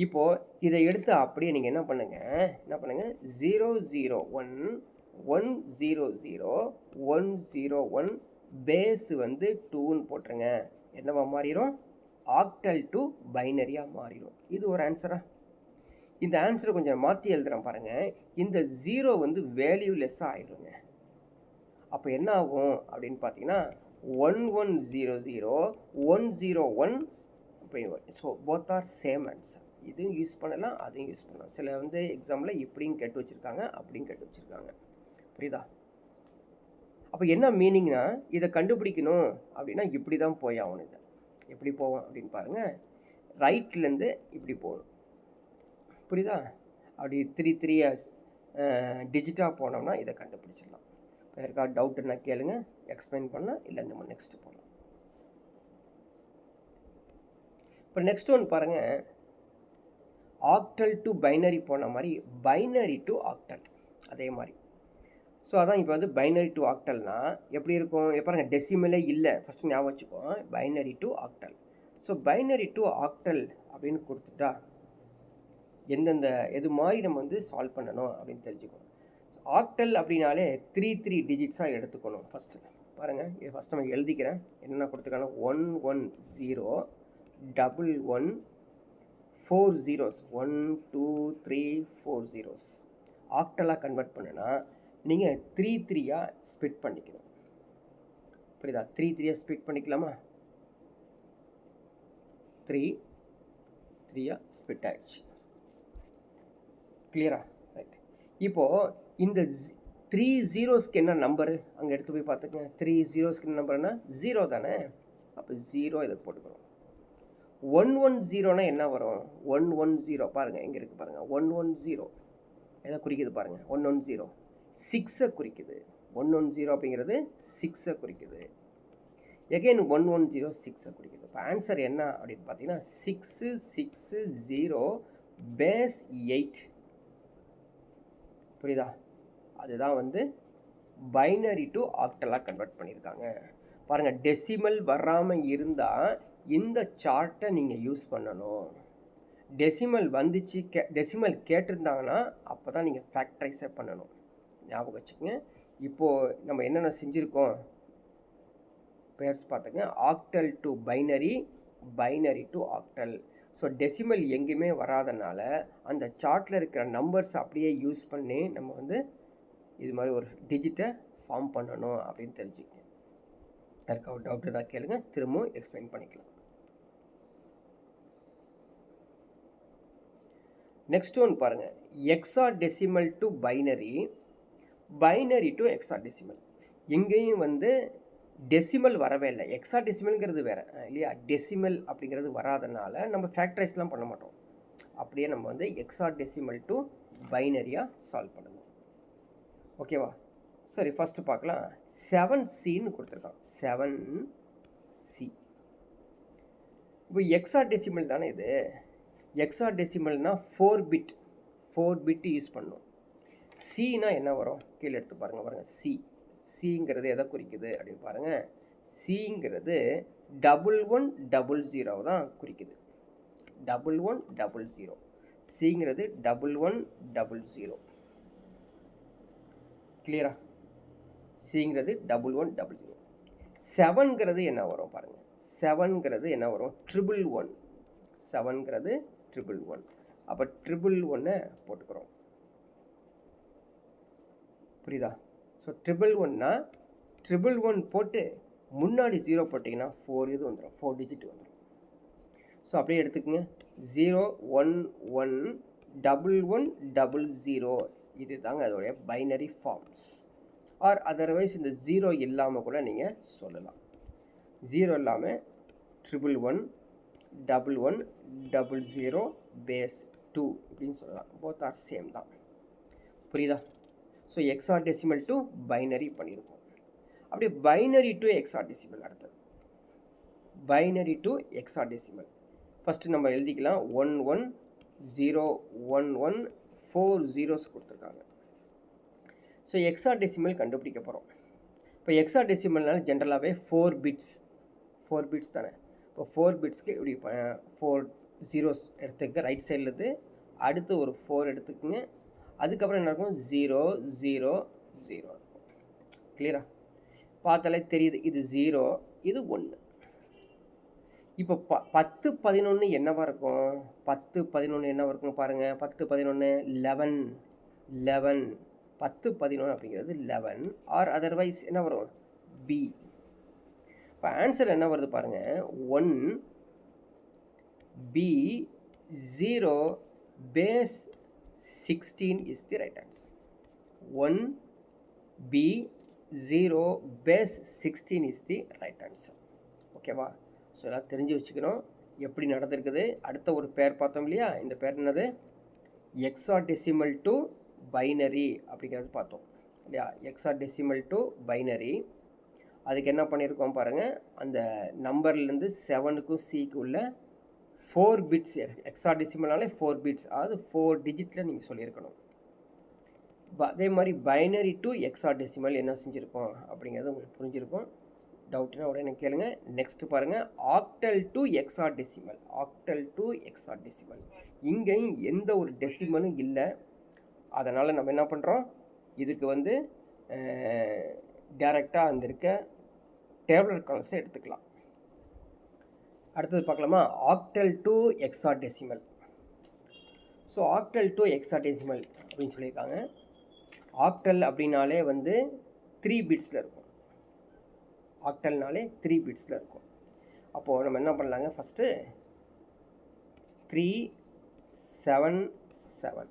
இப்போது இதை எடுத்து அப்படியே நீங்கள் என்ன பண்ணுங்கள் 001 100 101 பேஸ் வந்து 2ன்னு போட்டுருங்க. என்னவா மாறிடும், ஆக்டல் டு பைனரியாக மாறிடும். இது ஒரு ஆன்சரா? இந்த ஆன்சரை கொஞ்சம் மாற்றி எழுதுகிறேன் பாருங்கள். இந்த 0 வந்து வேல்யூலெஸ்ஸாக ஆயிடுங்க. அப்போ என்ன ஆகும் அப்படின்னு பார்த்தீங்கன்னா 1100 101 அப்படின்னு வரும். So both are same answer. இதுவும் யூஸ் பண்ணலாம், அதையும் யூஸ் பண்ணலாம். சில வந்து எக்ஸாம்பிள் இப்படியும் கேட்டு வச்சுருக்காங்க, அப்படியும் கேட்டு வச்சுருக்காங்க, புரியுதா? அப்போ என்ன மீனிங்னா, இதை கண்டுபிடிக்கணும் அப்படின்னா இப்படி தான் போய் ஆகணும். இதை எப்படி போவோம் அப்படின்னு பாருங்கள். ரைட்லேருந்து இப்படி போகணும், புரியுதா? அப்படி 3 3 டிஜிட்டாக போனோம்னா இதை கண்டுபிடிச்சிடலாம். இப்போ யாருக்கா டவுட்டுன்னா கேளுங்க, எக்ஸ்பிளைன் பண்ணலாம், இல்லை நம்ம நெக்ஸ்ட்டு போகலாம். இப்போ நெக்ஸ்ட் ஒன் பாருங்கள், ஆக்டல் டு பைனரி போன மாதிரி பைனரி டு ஆக்டல் அதே மாதிரி. ஸோ அதான் இப்போ வந்து பைனரி டு ஆக்டல்னா எப்படி இருக்கும், பாருங்கள் டெசிமலே இல்லை, ஃபஸ்ட்டு ஞாபகம் வச்சுக்கோ, binary to octal. So binary to octal அப்படின்னு கொடுத்துட்டா எந்தெந்த எது மாதிரி நம்ம வந்து சால்வ் பண்ணணும் அப்படின்னு தெரிஞ்சுக்கணும். ஆக்டல் அப்படின்னாலே 3 3 டிஜிட்ஸாக எடுத்துக்கணும். ஃபஸ்ட்டு பாருங்கள், இது ஃபஸ்ட் நம்ம எழுதிக்கிறேன். என்னென்ன கொடுத்துருக்காங்க, 110 11 4 zeros 1 2 3 4 zeros. ஆக்டலாக கன்வெர்ட் பண்ணுன்னா நீங்கள் 3 3ஆக ஸ்பிட் பண்ணிக்கணும், புரியுதா? 3 3ஆக ஸ்பிட் பண்ணிக்கலாமா? 3 3ஆக ஸ்பிட் ஆகிடுச்சு, கிளியரா? ரைட். இப்போது இந்த 3 zeros என்ன நம்பரு அங்கே எடுத்து போய் பார்த்துக்கங்க. 3 zeros என்ன நம்பர்னா 0 தானே, அப்போ 0 இதை போட்டுக்கணும். 110 என்ன வரும், 110 பாருங்கள் எங்கே இருக்குது பாருங்கள், 110 எதை குறிக்குது பாருங்கள், 110 6 குறிக்குது. 110 அப்படிங்கிறது 6 குறிக்குது. எகைன் 110 6 குறிக்குது. இப்போ ஆன்சர் என்ன அப்படின்னு பார்த்தீங்கன்னா 660 பேஸ் 8, புரியுதா? அதுதான் வந்து பைனரி டு ஆக்டலாக கன்வெர்ட் பண்ணியிருக்காங்க. பாருங்கள், டெசிமல் வராமல் இருந்தால் இந்த சார்ட்டை நீங்கள் யூஸ் பண்ணணும். டெசிமல் வந்துச்சு, டெசிமல் கேட்டிருந்தாங்கன்னா அப்போ தான் நீங்கள் ஃபேக்டரைஸை பண்ணணும், ஞாபகம் வச்சுக்கோங்க. இப்போது நம்ம என்னென்ன செஞ்சுருக்கோம், பேர்ஸ் பார்த்துங்க. Octal to binary, binary to octal. So decimal எங்கேயுமே வராதனால அந்த சார்ட்டில் இருக்கிற நம்பர்ஸ் அப்படியே யூஸ் பண்ணி நம்ம வந்து இது மாதிரி ஒரு டிஜிட்டை ஃபார்ம் பண்ணணும் அப்படின்னு தெரிஞ்சுக்கங்க. யாருக்கு ஒரு டவுட் ஏதாவது கேளுங்க, திரும்பவும் எக்ஸ்பிளைன் பண்ணிக்கலாம். நெக்ஸ்ட் ஒன் பாருங்க, hexadecimal to binary, binary to hexadecimal. எங்கேயும் வந்து டெசிமல் வரவே இல்லை. ஹெக்ஸாடெசிமல்ங்கிறது வேறு இல்லையா, டெசிமல் அப்படிங்கிறது வராதனால நம்ம ஃபேக்டரைஸ்லாம் பண்ண மாட்டோம். அப்படியே நம்ம வந்து ஹெக்ஸாடெசிமல் டு பைனரியாக சால்வ் பண்ணுவோம். ஓகேவா? சரி, ஃபஸ்ட்டு பார்க்கலாம். 7Cன்னு கொடுத்துருக்கான். 7C. இப்போ ஹெக்ஸாடெசிமல் தானே இது. ஹெக்ஸாடெசிமல்னால் 4 பிட் யூஸ் பண்ணணும். சினா என்ன வரும் கீழே எடுத்து பாருங்கள். சிங்கிறது எதை குறிக்குது அப்படின்னு பாருங்கள். சிங்கிறது 1100 தான் குறிக்குது. 1100. சிங்கிறது 1100. கிளியரா? சிங்கிறது 1100. 7ங்கிறது என்ன வரும் பாருங்கள். 7ங்கிறது என்ன வரும்? 111. 7ங்கிறது 111. அப்போ 111 போட்டுக்கிறோம். புரியுதா? ஸோ 111னா 111 போட்டு முன்னாடி 0 போட்டிங்கன்னா 4 இது வந்துடும், 4 டிஜிட் வந்துடும். ஸோ அப்படியே எடுத்துக்கோங்க. 0111100 இது தாங்க அதோடைய பைனரி ஃபார்ம்ஸ். ஆர் அதர்வைஸ் இந்த 0 இல்லாமல் கூட நீங்கள் சொல்லலாம். 0 இல்லாமல் 111100 பேஸ் 2 இப்படின்னு சொல்லலாம். போத் ஆர் சேம் தான். புரியுதா? ஸோ ஹெக்ஸாடெசிமல் டு பைனரி பண்ணியிருக்கோம். அப்படியே பைனரி டு ஹெக்ஸாடெசிமல். அடுத்தது பைனரி டு ஹெக்ஸாடெசிமல். ஃபஸ்ட்டு நம்ம எழுதிக்கலாம். 110114 zeros கொடுத்துருக்காங்க. ஸோ ஹெக்ஸாடெசிமல் கண்டுபிடிக்க போகிறோம். இப்போ ஹெக்ஸாடெசிமல்னால ஜென்ரலாகவே 4 பிட்ஸ் தானே. இப்போ 4 பிட்ஸ்க்கு இப்படி 4 zeros எடுத்துக்க ரைட் சைடில் இருந்து அடுத்து ஒரு 4 எடுத்துக்கோங்க. அதுக்கப்புறம் என்ன இருக்கும்? 0 0 0 இருக்கும். கிளியரா? பார்த்தாலே தெரியுது, இது 0, இது 1. இப்போ 10 11 என்னவா இருக்கும்? 10 11 என்னவா இருக்கும் பாருங்கள். 10 11 11 11. 10 11 அப்படிங்கிறது 11. ஆர் அதர்வைஸ் என்ன வரும்? பி. இப்போ ஆன்சர் என்ன வருது பாருங்கள். 1 B 0 base 16 is the right answer. 1 B 0 base 16 is the right answer. ஓகேவா? ஸோ எல்லாம் தெரிஞ்சு வச்சுக்கணும் எப்படி நடந்திருக்குது. அடுத்த ஒரு பேர் பார்த்தோம் இல்லையா, இந்த பேர் என்னது? ஹெக்ஸாடெசிமல் டு பைனரி அப்படிங்கிறது பார்த்தோம் இல்லையா. Hexadecimal to binary. அதுக்கு என்ன பண்ணியிருக்கோம் பாருங்கள். அந்த நம்பர்லேருந்து 7க்கும் சிக்கு உள்ள 4 பிட்ஸ். ஹெக்ஸாடெசிமல்னாலே 4 பிட்ஸ், அதாவது 4 டிஜிட்டில் நீங்கள் சொல்லியிருக்கணும். அதே மாதிரி பைனரி டு ஹெக்ஸாடெசிமல் என்ன செஞ்சுருக்கோம் அப்படிங்கிறது உங்களுக்கு புரிஞ்சிருக்கும். டவுட்னா உடனே கேளுங்க. நெக்ஸ்ட் பாருங்கள். Octal to hexadecimal. Octal to hexadecimal இங்கேயும் எந்த ஒரு டெசிமலும் இல்லை. அதனால் நம்ம என்ன பண்ணுறோம், இதுக்கு வந்து டைரெக்டாக அந்த இருக்க டேபிளர் கால்ஸை எடுத்துக்கலாம். அடுத்தது பார்க்கலாமா? Octal to hexadecimal. So octal to hexadecimal அப்படின்னு சொல்லியிருக்காங்க. ஆக்டல் அப்படின்னாலே வந்து 3 பிட்ஸில் இருக்கும். ஆக்டல்னாலே 3 பிட்ஸில் இருக்கும். அப்போது நம்ம என்ன பண்ணலாங்க, ஃபஸ்ட்டு 3 7 7.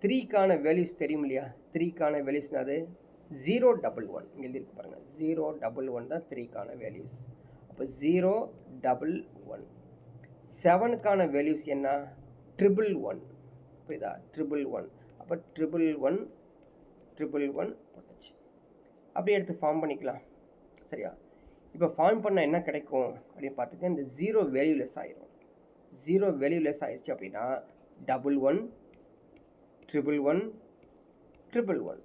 3க்கான வேல்யூஸ் தெரியும் இல்லையா. 3க்கான வேல்யூஸ்னாது 011. இங்கே எழுதிருக்கு பாருங்கள். 011 தான் 3க்கான வேல்யூஸ். அப்போ 011. 7க்கான வேல்யூஸ் என்ன? 111. புரியுதா? 111. அப்போ 111 போட்டாச்சு. அப்படியே எடுத்து ஃபார்ம் பண்ணிக்கலாம். சரியா? இப்போ ஃபார்ம் பண்ணால் என்ன கிடைக்கும் அப்படின்னு பார்த்துக்க. இந்த 0 வேல்யூலெஸ் ஆயிரும். 0 வேல்யூலெஸ் ஆயிடுச்சு அப்படின்னா 11 11 11.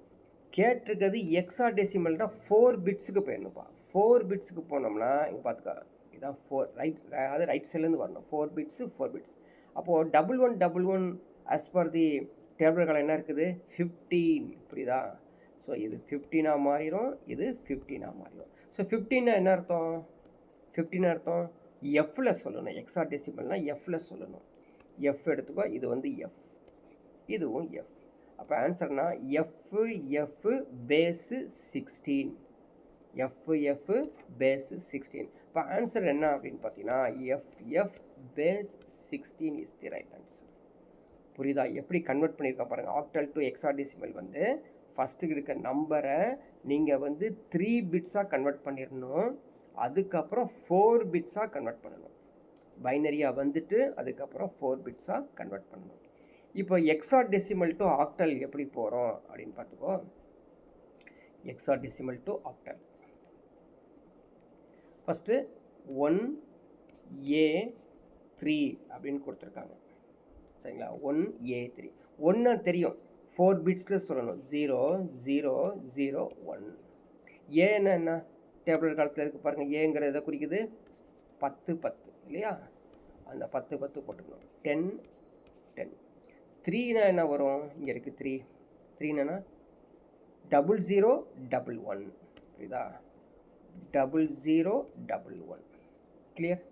கேட்டிருக்கிறது ஹெக்ஸாடெசிமல்னா 4 பிட்ஸுக்கு போயிடணும்ப்பா. 4 பிட்ஸுக்கு போனோம்னா இங்கே பார்த்துக்கா, இதான் 4 ரைட், அதாவது ரைட் சைட்லேருந்து வரணும். 4 பிட்ஸு 4 பிட்ஸ். அப்போது 1111 ஆஸ் பர் தி டேபிள் காலம் என்ன இருக்குது? 15. புரியுதா? ஸோ இது 15ஆக மாறிடும், இது 15ஆக மாறிடும். ஸோ 15 என்ன அர்த்தம்? 15 அர்த்தம் எஃப்ல சொல்லணும். ஹெக்ஸாடெசிமல்னால் எஃப்ல சொல்லணும். எஃப் எடுத்துக்கோ, இது வந்து எஃப், இதுவும் எஃப். அப்போ ஆன்சர்னா எஃப் பேஸு 16. F base 16. இப்போ ஆன்சர் என்ன அப்படின்னு பார்த்தீங்கன்னா F base 16 is the right answer. புரியுதா? எப்படி கன்வெர்ட் பண்ணியிருக்கா பாருங்கள். ஆக்டல் டு ஹெக்ஸாடெசிமல் வந்து ஃபஸ்ட்டு இருக்க நம்பரை நீங்கள் வந்து 3 பிட்ஸாக கன்வெர்ட் பண்ணிடணும். அதுக்கப்புறம் 4 பிட்ஸாக கன்வெர்ட் பண்ணணும். பைனரியாக வந்துட்டு அதுக்கப்புறம் 4 பிட்ஸாக கன்வெர்ட் பண்ணணும். இப்போ ஹெக்ஸாடெசிமல் டு ஆக்டல் எப்படி போகிறோம் அப்படின்னு பார்த்துக்கோ. Hexadecimal to octal first 1A3 அப்படின்னு கொடுத்துருக்காங்க. சரிங்களா? 1A3 ஒன்று தெரியும், 4 பிட்ஸில் சொல்லணும். 0 0 0 1. ஏன்னா என்ன? டேபிள் காலத்தில் இருக்குது பாருங்கள். ஏங்கிறது எதை குறிக்குது? 10 10 இல்லையா? அந்த 10 10 போட்டுக்கணும். 10 10. 3னா என்ன வரும்? இங்கே இருக்குது 3. 3னா 00 11. புரியுதா? 00 11. கிளியர்?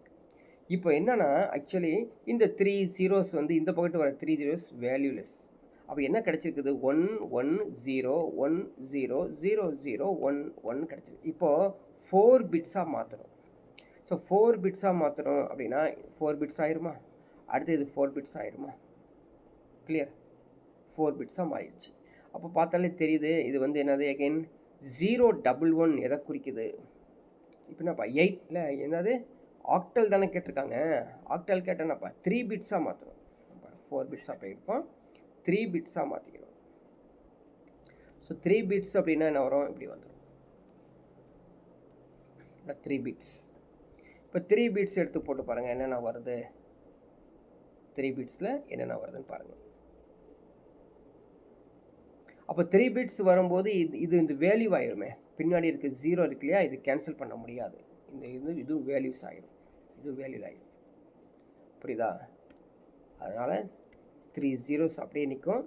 இப்போ என்னன்னா ஆக்சுவலி இந்த 3 zeros வந்து இந்த பக்கத்து வர 3 zeros வேல்யூலெஸ். அப்போ என்ன கிடச்சிருக்குது? 1 1 0 1 0 0 0 1 1 கிடச்சிருக்கு. இப்போது 4 பிட்ஸாக மாற்றணும். ஸோ 4 பிட்ஸாக மாற்றணும் அப்படின்னா 4 பிட்ஸ் ஆயிருமா? அடுத்து இது 4 பிட்ஸ் ஆயிருமா? கிளியர்? 4 பிட்ஸாக மாறிடுச்சு. அப்போ பார்த்தாலே தெரியுது இது வந்து என்னது? அகெயின் 011 எதை குறிக்குது? இப்போ என்னப்பா 8ல் என்னது? ஆக்டல் தானே கேட்டிருக்காங்க. ஆக்டல் கேட்டேன்னாப்பா 3 பிட்ஸாக மாற்றணும். 4 பிட்ஸாக போயிருப்போம், 3 பிட்ஸாக மாற்றிக்கணும். ஸோ 3 பிட்ஸ் அப்படின்னா என்ன வரும்? இப்படி வந்துடும். 3 பிட்ஸ். இப்போ 3 பிட்ஸ் எடுத்து போட்டு பாருங்கள் என்னென்ன வருது. 3 பிட்ஸில் என்னென்ன வருதுன்னு பாருங்கள். அப்போ 3 பிட்ஸ் வரும்போது இந்த வேல்யூ ஆயிருமே. பின்னாடி இருக்க 0 இருக்கு இல்லையா? இது கேன்சல் பண்ண முடியாது. இது வேல்யூஸ் ஆயிடும். இது வேல்யூ ஆயிடும். புரியுதா? அதனால் 3 zeros அப்படியே நிற்கும்.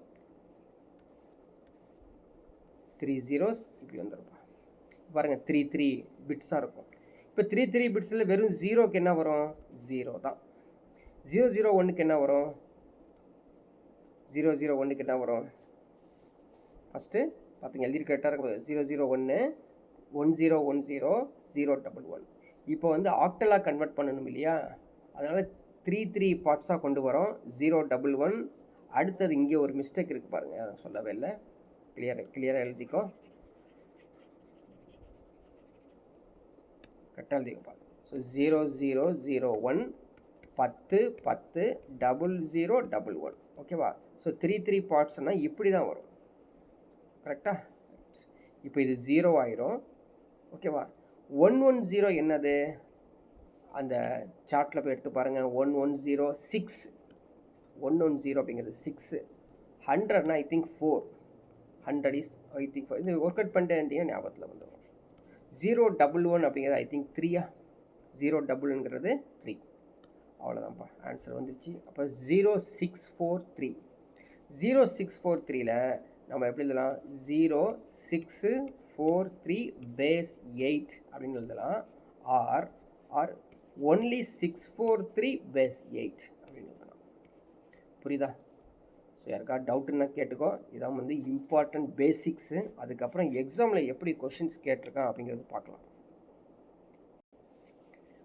3 zeros இப்படி வந்துருப்பா. பாருங்கள் 3 3 பிட்ஸாக இருக்கும். இப்போ 3 3 பிட்ஸில் வெறும் 0க்கு என்ன வரும்? 0 தான். 0 0 1க்கு என்ன வரும்? 0 0 1க்கு என்ன வரும்? ஃபஸ்ட்டு பார்த்துங்க, எழுதிட்டு கரெக்டாக இருக்கும். 0 0 1 1 0 1 0 0 1 1. இப்போ வந்து ஆக்டலாக கன்வெர்ட் பண்ணணும் இல்லையா? அதனால் 3 3 பார்ட்ஸாக கொண்டு வரோம். 0 1 1. அடுத்தது இங்கே ஒரு மிஸ்டேக் இருக்குது பாருங்கள், சொல்லவே இல்லை. கிளியராக எழுதிக்கோ, கரெக்டாக எழுதிக்கோ. ஸோ 0 0 0 1 10 10 00 11. ஓகேவா? ஸோ 3 3 பார்ட்ஸ்னால் இப்படி தான் வரும். கரெக்டாக? இப்போ இது 0 ஆயிரும். ஓகேவா? 110 என்னது? அந்த சார்ட்டில் போய் எடுத்து பாருங்கள். 110 6. 110 அப்படிங்கிறது 6. 100னா I think 4. 100 is I think 4. இது ஒர்க் அவுட் பண்ணிட்டே ஞாபகத்தில் வந்துடும். 011 அப்படிங்கிறது ஐ திங்க் 3. 011ங்கிறது 3. அவ்வளோதான்ப்பா, ஆன்சர் வந்துருச்சு. அப்போ 0643. 0643ல் நம்ம எப்படி எழுதலாம்? 0643 பேஸ் 8 அப்படின்னு எழுதலாம். ஆர் ஒன்லி 643 பேஸ் 8 அப்படின்னு எழுதலாம். புரியுதா? ஸோ யாருக்கா டவுட்டுன்னா கேட்டுக்கோ. இதான் வந்து இம்பார்ட்டன்ட் பேசிக்ஸு. அதுக்கப்புறம் எக்ஸாமில் எப்படி கொஷின்ஸ் கேட்டிருக்கான் அப்படிங்கிறது பார்க்கலாம்.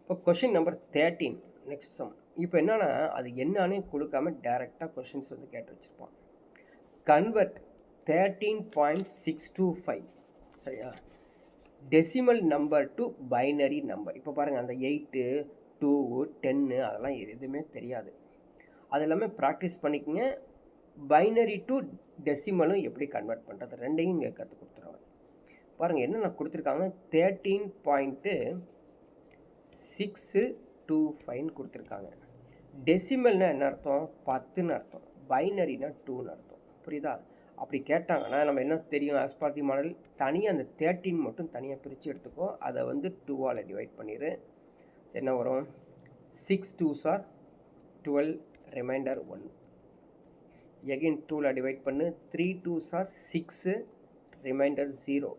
இப்போ கொஷின் நம்பர் 13 நெக்ஸ்ட் சம். இப்போ என்னன்னா அது என்னன்னே கொடுக்காம டைரெக்டாக கொஷின்ஸ் வந்து கேட்டு வச்சுருப்பான். கன்வெர்ட் 13.625. சரியா? Decimal number to binary number. இப்போ பாருங்கள், அந்த 8 2 10 அதெல்லாம் எதுவுமே தெரியாது. அது எல்லாமே ப்ராக்டிஸ் பண்ணிக்கங்க. பைனரி டு டெசிமலும் எப்படி கன்வெர்ட் பண்ணுறது ரெண்டையும் இங்கே கற்றுக் கொடுத்துருவாங்க. பாருங்கள் என்னென்ன கொடுத்துருக்காங்க. 13.625 கொடுத்துருக்காங்க. டெசிமல்னால் என்ன அர்த்தம்? 10ன்னு அர்த்தம். பைனரினா 2ன்னு அர்த்தம். புரியுதா? அப்படி கேட்டாங்கன்னா நம்ம என்ன தெரியும்? ஆஸ் பர் தி மாடல் தனியாக அந்த 13 மட்டும் தனியாக பிரித்து எடுத்துக்கோ. அதை வந்து 2ஆல் டிவைட் பண்ணிடு. என்ன வரும்? 6 2s are 12, ரிமைண்டர் 1. எகைன் 2ல் டிவைட் பண்ணு. 3 2s are 6, ரிமைண்டர் 0.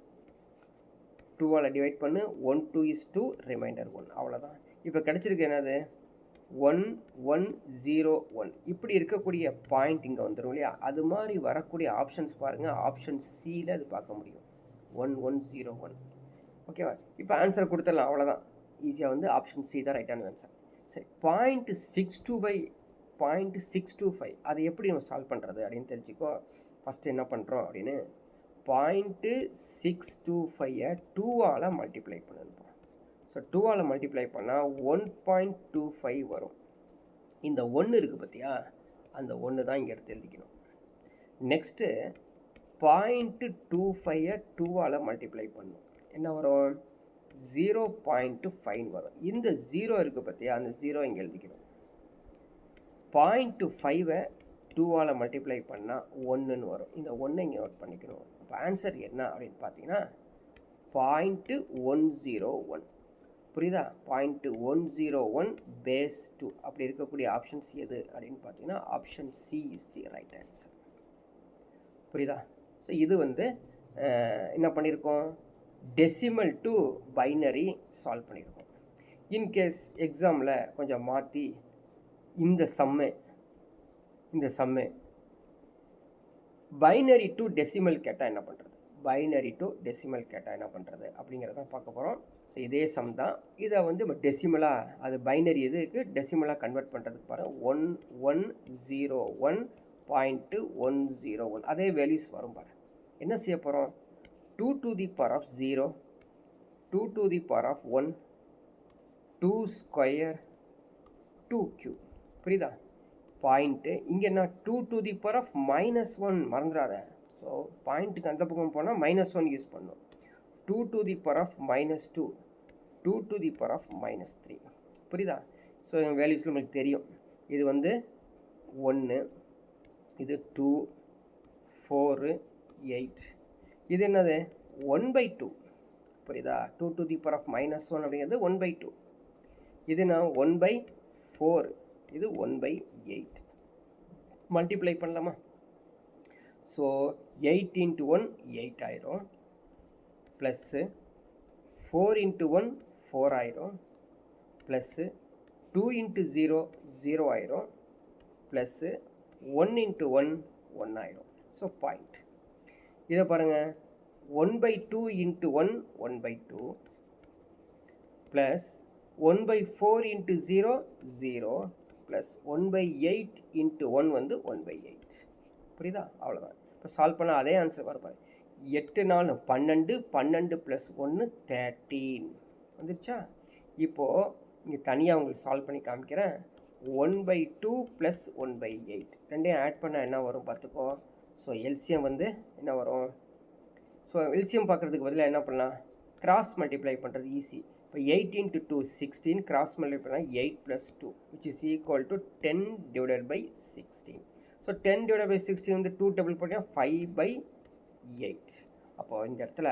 2ஆல் டிவைட் பண்ணு 1 2 is 2 ரிமைண்டர் 1 அவ்வளோதான். இப்போ கிடச்சிருக்கு என்னது 1 1 0 1 இப்படி இருக்கக்கூடிய பாயிண்ட் இங்கே வந்துடும் இல்லையா? அது மாதிரி வரக்கூடிய ஆப்ஷன்ஸ் பாருங்கள். ஆப்ஷன் சியில் அது பார்க்க முடியும் 1 1 0 1. ஓகேவா? இப்போ ஆன்சர் கொடுத்துடலாம், அவ்வளோதான். ஈஸியாக வந்து ஆப்ஷன் சி தான் ரைட்டான ஆன்சர். சரி, 0.625 அது எப்படி நம்ம சால்வ் பண்ணுறது அப்படின்னு தெரிஞ்சுக்கோ. ஃபஸ்ட்டு என்ன பண்ணுறோம் அப்படின்னு 0.625 2ஆல் மல்டிப்ளை பண்ணணும். ஸோ 2ஆல் மல்டிப்ளை பண்ணால் 1.25 வரும். இந்த 1 இருக்குது பார்த்தியா, அந்த 1 தான் இங்கே எடுத்து எழுதிக்கணும். நெக்ஸ்ட்டு 0.25 2ஆல் மல்டிப்ளை பண்ணணும். என்ன வரும்? 0.5 வரும். இந்த 0 இருக்குது பார்த்தியா, அந்த 0 இங்கே எழுதிக்கணும். 0.5 2ஆல் மல்டிப்ளை பண்ணால் 1ன்னு வரும். இந்த 1 இங்கே நோட் பண்ணிக்கணும். இப்போ ஆன்சர் என்ன அப்படின்னு பார்த்தீங்கன்னா 0.101. புரியுதா? 0.101 பேஸ் 2 அப்படி இருக்கக்கூடிய ஆப்ஷன்ஸ் எது அப்படின்னு பார்த்தீங்கன்னா option C is the right answer. புரியுதா? ஸோ இது வந்து என்ன பண்ணியிருக்கோம், டெசிமல் டு பைனரி சால்வ் பண்ணியிருக்கோம். இன்கேஸ் எக்ஸாமில் கொஞ்சம் மாற்றி இந்த சம்மை பைனரி டு டெசிமல் கேட்டால் என்ன பண்ணுறது, அப்படிங்கிறத பார்க்க போகிறோம். ஸோ இதே சம் தான். இதை வந்து டெசிமலாக, அது பைனரி இதுக்கு டெசிமலாக கன்வெர்ட் பண்ணுறதுக்கு பாருங்கள் 1101.101 அதே வேல்யூஸ் வரும் பாரு. என்ன செய்ய போகிறோம், 2 to the power of 0, 2 to the power of 1, 2 square 2 cube. புரியுதா? பாயிண்ட்டு இங்கே என்ன 2 to the power of -1 மறந்துடாத. ஸோ பாயிண்ட்டுக்கு அந்த பக்கம் போனால் -1 யூஸ் பண்ணணும். 2 to the power of -2, 2 to the power of -3. புரியுதா? ஸோ வேல்யூஸில் உங்களுக்கு தெரியும். இது வந்து 1, இது 2, 4, 8. இது என்னது 1/2. புரியுதா? 2 to the power of -1 அப்படிங்கிறது 1/2. இது நான் 1/4, இது 1/8. மல்டிப்ளை பண்ணலாமா? ஸோ 8 into 1 8 ஆயிரும், ப்ளஸ்ஸு 4 into 1 4 ஆயிரும், ப்ளஸ்ஸு 2 into 0 0 ஆயிரும், ப்ளஸ்ஸு 1 into 1 1 ஆயிரும். ஸோ பாயிண்ட் இதை பாருங்கள், 1/2 into 1 1/2, plus 1/4 into 0 0, plus 1/8 into 1 வந்து 1/8. புரியுதா? அவ்வளோதான். இப்போ சால்வ் பண்ணால் அதே ஆன்சர் வரப்பாரு. 8 4 12, 12 + 1 13 வந்துருச்சா? இப்போது இங்கே தனியாக உங்களுக்கு சால்வ் பண்ணி காமிக்கிறேன். 1/2 + 1/8 ரெண்டையும் ஆட் பண்ணால் என்ன வரும் பார்த்துக்கோ. ஸோ எல்சிஎம் வந்து என்ன வரும்? ஸோ எல்சிஎம் பார்க்குறதுக்கு பதிலாக என்ன பண்ணலாம், கிராஸ் மல்டிப்ளை பண்ணுறது ஈஸி. இப்போ 8 into 2 16, கிராஸ் மல்டிப்ளை பண்ணால் 8 + 2 which is equal to 10 divided by 16. So 10 divided by 16 வந்து 2 டபுள் போட்டிங்கன்னா 5/8. அப்போது இந்த இடத்துல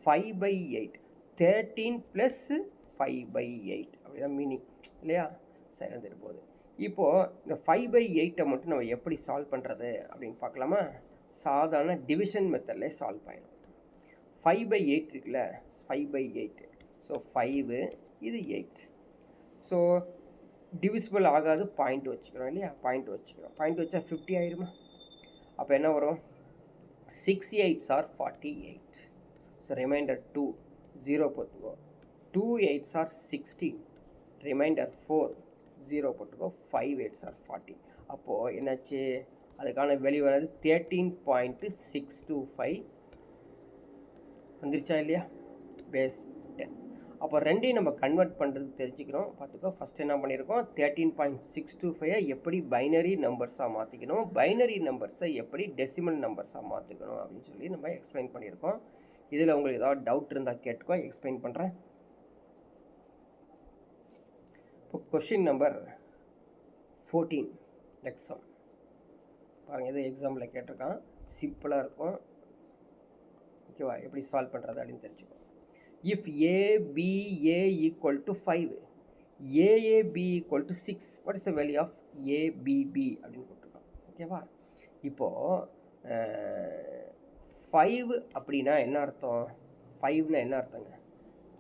5/8 13 + 5/8 அப்படிதான் மீனிங் இல்லையா? சரி வந்துட்டு போகுது. இப்போது இந்த 5/8 மட்டும் நம்ம எப்படி சால்வ் பண்ணுறது அப்படின்னு பார்க்கலாமா? சாதாரண டிவிஷன் மெத்தட்லேயே சால்வ் ஆயிடும். 5/8 இருக்குல்ல, 5/8. ஸோ 5 இது 8. ஸோ டிவிசிபிள் ஆகாது, பாயிண்ட் வச்சுக்கிறோம் இல்லையா? பாயிண்ட் வச்சா 50 ஆயிருமா? அப்போ என்ன வரும், 6 8s are 48. ஸோ ரிமைண்டர் 2 0 போட்டுக்கோ. 2 8s are 16, ரிமைண்டர் 4 0 போட்டுக்கோ. 5 8s are 40. அப்போது என்னாச்சு, அதுக்கான வேல்யூ வராது 13.625 வந்துருச்சா இல்லையா? பேஸ் 10. அப்போ ரெண்டையும் நம்ம கன்வெர்ட் பண்ணுறது தெரிஞ்சுக்கிறோம். பார்த்துக்கோ. ஃபஸ்ட் என்ன பண்ணியிருக்கோம், 13.625 எப்படி பைனரி நம்பர்ஸாக மாற்றிக்கணும், பைனரி நம்பர்ஸை எப்படி டெசிமல் நம்பர்ஸாக மாற்றிக்கணும் அப்படின்னு சொல்லி நம்ம எக்ஸ்பிளைன் பண்ணியிருக்கோம். இதில் உங்களுக்கு ஏதாவது டவுட் இருந்தால் கேட்டுக்கோ, எக்ஸ்பிளைன் பண்ணுறேன். இப்போ கொஷின் நம்பர் 14 லெக்ஸம் பாருங்கள். இது எக்ஸாம்பிள் கேட்டிருக்கான், சிம்பிளாக இருக்கும். ஓகேவா? எப்படி சால்வ் பண்ணுறது அப்படின்னு தெரிஞ்சுக்கோ. If ABA equal to 5, AAB equal to 6, what is the value of ABB அப்படின்னு கொடுத்துருக்கோம். ஓகேவா? இப்போது 5 அப்படின்னா என்ன அர்த்தம், 5னா என்ன அர்த்தங்க?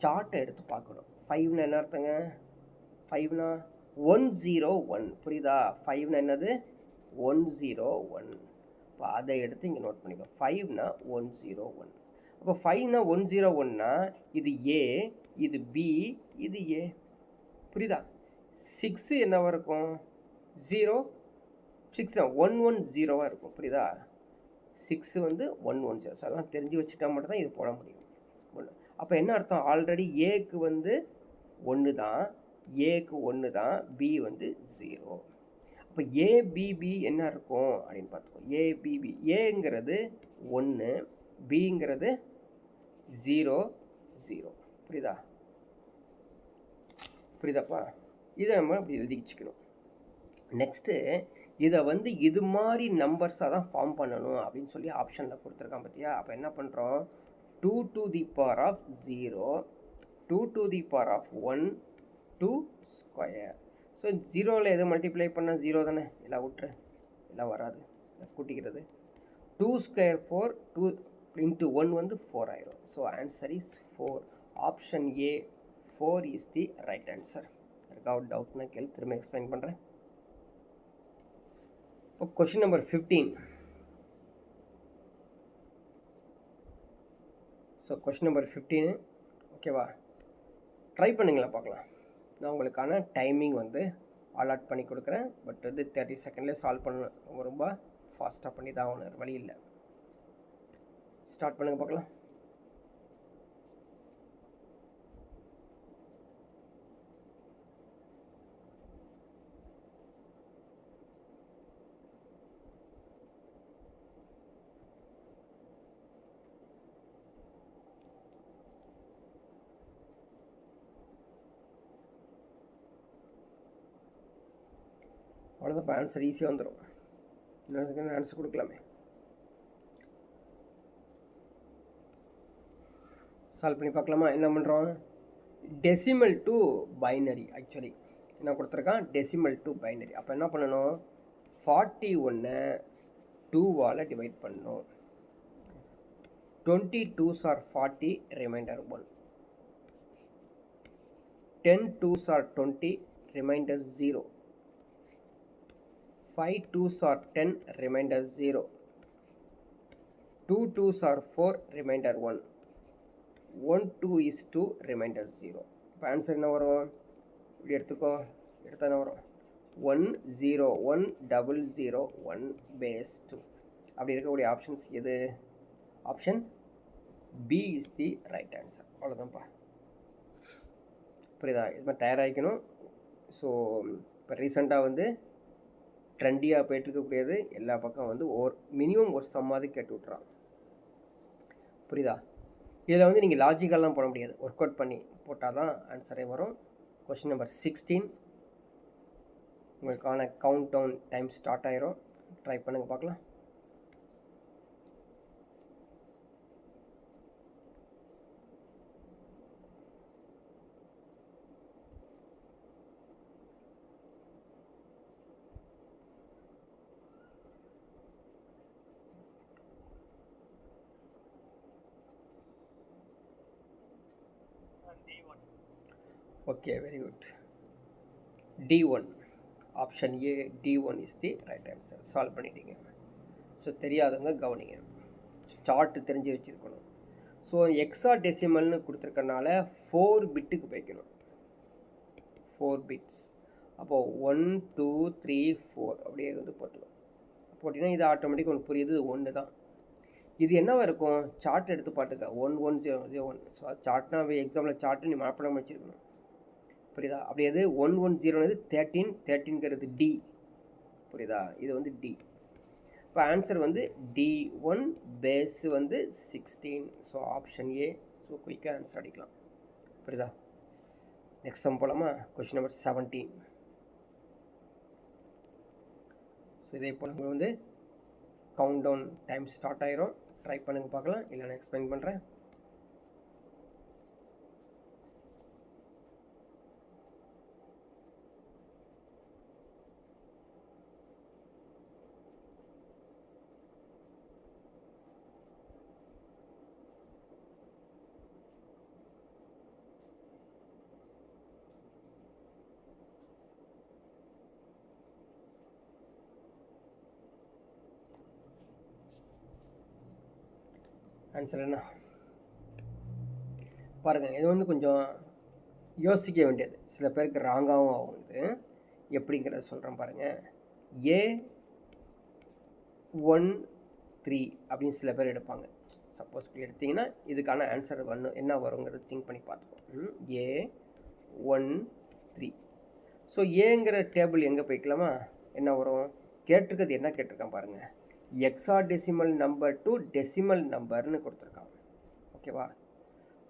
சார்ட்டை எடுத்து பார்க்கணும். 5னா என்ன அர்த்தங்க? 5னா 101 புரியுதா? 5னா என்னது? 101. இப்போ அதை எடுத்து இங்கே நோட் பண்ணிக்கோ. 5னா 101. அப்போ 5னா 101னா இது ஏ, இது பி, இது ஏ. புரியுதா? 6 என்னவா இருக்கும்? 0 6 110 இருக்கும். புரியுதா? 6 வந்து 110. ஸோ அதெல்லாம் தெரிஞ்சு வச்சுட்டா மட்டும் தான் இது போட முடியும். அப்போ என்ன அர்த்தம்? ஆல்ரெடி ஏக்கு வந்து 1 தான், ஏக்கு 1 தான், பி வந்து 0. அப்போ ஏபிபி என்ன இருக்கும் அப்படின்னு பார்த்துக்கோ. ஏபிபி ஏங்கிறது 1, பிங்கிறது 0 0. புரியுதா? புரியுதாப்பா? இதை நம்ம இப்படி எழுதி வச்சுக்கணும். நெக்ஸ்ட்டு இதை வந்து இது மாதிரி நம்பர்ஸாக தான் ஃபார்ம் பண்ணணும் அப்படின்னு சொல்லி ஆப்ஷனில் கொடுத்துருக்கான் பார்த்தியா? அப்போ என்ன பண்ணுறோம்? 2 to the power of 0, 2 to the power of 1, 2 square. So 0ல் எது மல்டிப்ளை பண்ணால் 0 தானே? எல்லாம் விட்டுரு, எல்லாம் வராது, கூட்டிக்கிறது. 2 ஸ்கொயர் 4, 2 இன்ட்டு 1 வந்து 4 ஆயிரும். So answer is 4. Option A 4 is the right answer. யாருக்காவது டவுட்னா கேள்வி திரும்ப எக்ஸ்பிளைன் பண்ணுறேன். இப்போ question number 15. So question number 15 ஓகேவா? ட்ரை பண்ணுங்களா பார்க்கலாம். நான் உங்களுக்கான டைமிங் வந்து அலாட் பண்ணி கொடுக்குறேன். பட் வந்து 30 செகண்ட்லேயே சால்வ் பண்ணணும். ரொம்ப ஃபாஸ்ட்டாக பண்ணி தான் ஆகணும், வழி இல்லை. ஸ்டார்ட் பண்ணுங்க பார்க்கலாம். அவ்வளோதான். இப்போ ஆன்சர் ஈஸியாக வந்துடும். இன்னொரு ஆன்சர் கொடுக்கலாமே. சால்வ் பண்ணி பார்க்கலாமா? என்ன பண்ணுறோம்? Decimal to binary. ஆக்சுவலி என்ன கொடுத்துருக்கான்? Decimal to binary. அப்போ என்ன பண்ணணும்? 41 2வால் டிவைட் பண்ணணும். 22s are 40, remainder 1. 10 2s are 20, remainder 0. 5 2s are 10, remainder 0. 2 2s are 4, remainder 1. 1 2 is 2, remainder 0. இப்போ ஆன்சர் என்ன வரும்? இப்படி எடுத்துக்கோ. எடுத்தா என்ன வரும்? 1 0 1 0 0 1 base 2. அப்படி இருக்கக்கூடிய ஆப்ஷன்ஸ் எது? Option B is the right answer. அவ்வளோதான்ப்பா. புரியுதா? இது மாதிரி தயாராகிக்கணும். ஸோ இப்போ ரீசெண்டாக வந்து ட்ரெண்டியாக போயிட்டுருக்கக்கூடியது எல்லா பக்கம் வந்து மினிமம் ஒரு சம்மாவது கேட்டு விட்றான். புரியுதா? இதில் வந்து நீங்கள் லாஜிக்கெல்லாம் போட முடியாது, ஒர்க் அவுட் பண்ணி போட்டால் தான் ஆன்சரே வரும். கொஷின் நம்பர் 16 உங்களுக்கான கவுண்ட் டவுன் டைம் ஸ்டார்ட் ஆயிரும். ட்ரை பண்ணுங்கள் பார்க்கலாம். Okay, very good. D1 option A D1 is the right answer. Solve பண்ணிட்டீங்க. ஸோ தெரியாதவங்க கவனிங்க, சார்ட்டு தெரிஞ்சு வச்சுருக்கணும். ஸோ எக்ஸா டெசிமல்னு கொடுத்துருக்கனால 4 பிட்டுக்கு போய்க்கணும். 4 பிட்ஸ். அப்போது 1 2 3 4 அப்படியே வந்து போட்டுக்கலாம். போட்டிங்கன்னா இது ஆட்டோமேட்டிக் ஒன்று புரியுது, 1 தான். இது என்னவா இருக்கும்? சார்ட் எடுத்து பாட்டுக்க 1 1 0 0 1. ஸோ சார்ட்னா எக்ஸாம்பிள் சார்ட்டு நீ மனப்பாடம் வச்சுருக்கணும். புரியுதா? அப்படி அது 1 1 0னது 13 13ங்கிறது டி. புரியுதா? இது வந்து டி. இப்போ ஆன்சர் வந்து D1 பேஸ் வந்து 16. So option A. ஸோ குயிக்காக ஆன்சர் அடிக்கலாம். புரியுதா? நெக்ஸ்ட் சம் போகலாமா? Question number 17. ஸோ இதே போல் வந்து கவுண்ட் டவுன் டைம் ஸ்டார்ட் ஆயிரும். ட்ரை பண்ணுங்க பார்க்கலாம், இல்லை நான் எக்ஸ்பிளைன் பண்ணுறேன். ஆன்சர் என்ன பாருங்கள். இது வந்து கொஞ்சம் யோசிக்க வேண்டியது, சில பேருக்கு ராங்காகவும் ஆகும். இது எப்படிங்கிறத சொல்கிறேன் பாருங்கள். A13 அப்படின்னு சில பேர் எடுப்பாங்க. சப்போஸ் இப்படி எடுத்திங்கன்னா இதுக்கான ஆன்சர் என்ன வருங்கிறது திங்க் பண்ணி பார்த்துக்கோம். A13. ஸோ ஏங்கிற டேபிள் எங்கே போய்க்கலாமா? என்ன வரும்? கேட்டிருக்கிறது என்ன கேட்டிருக்கான் பாருங்கள். ஹெக்ஸாடெசிமல் நம்பர் டு டெசிமல் நம்பர்னு கொடுத்துருக்கான். ஓகேவா?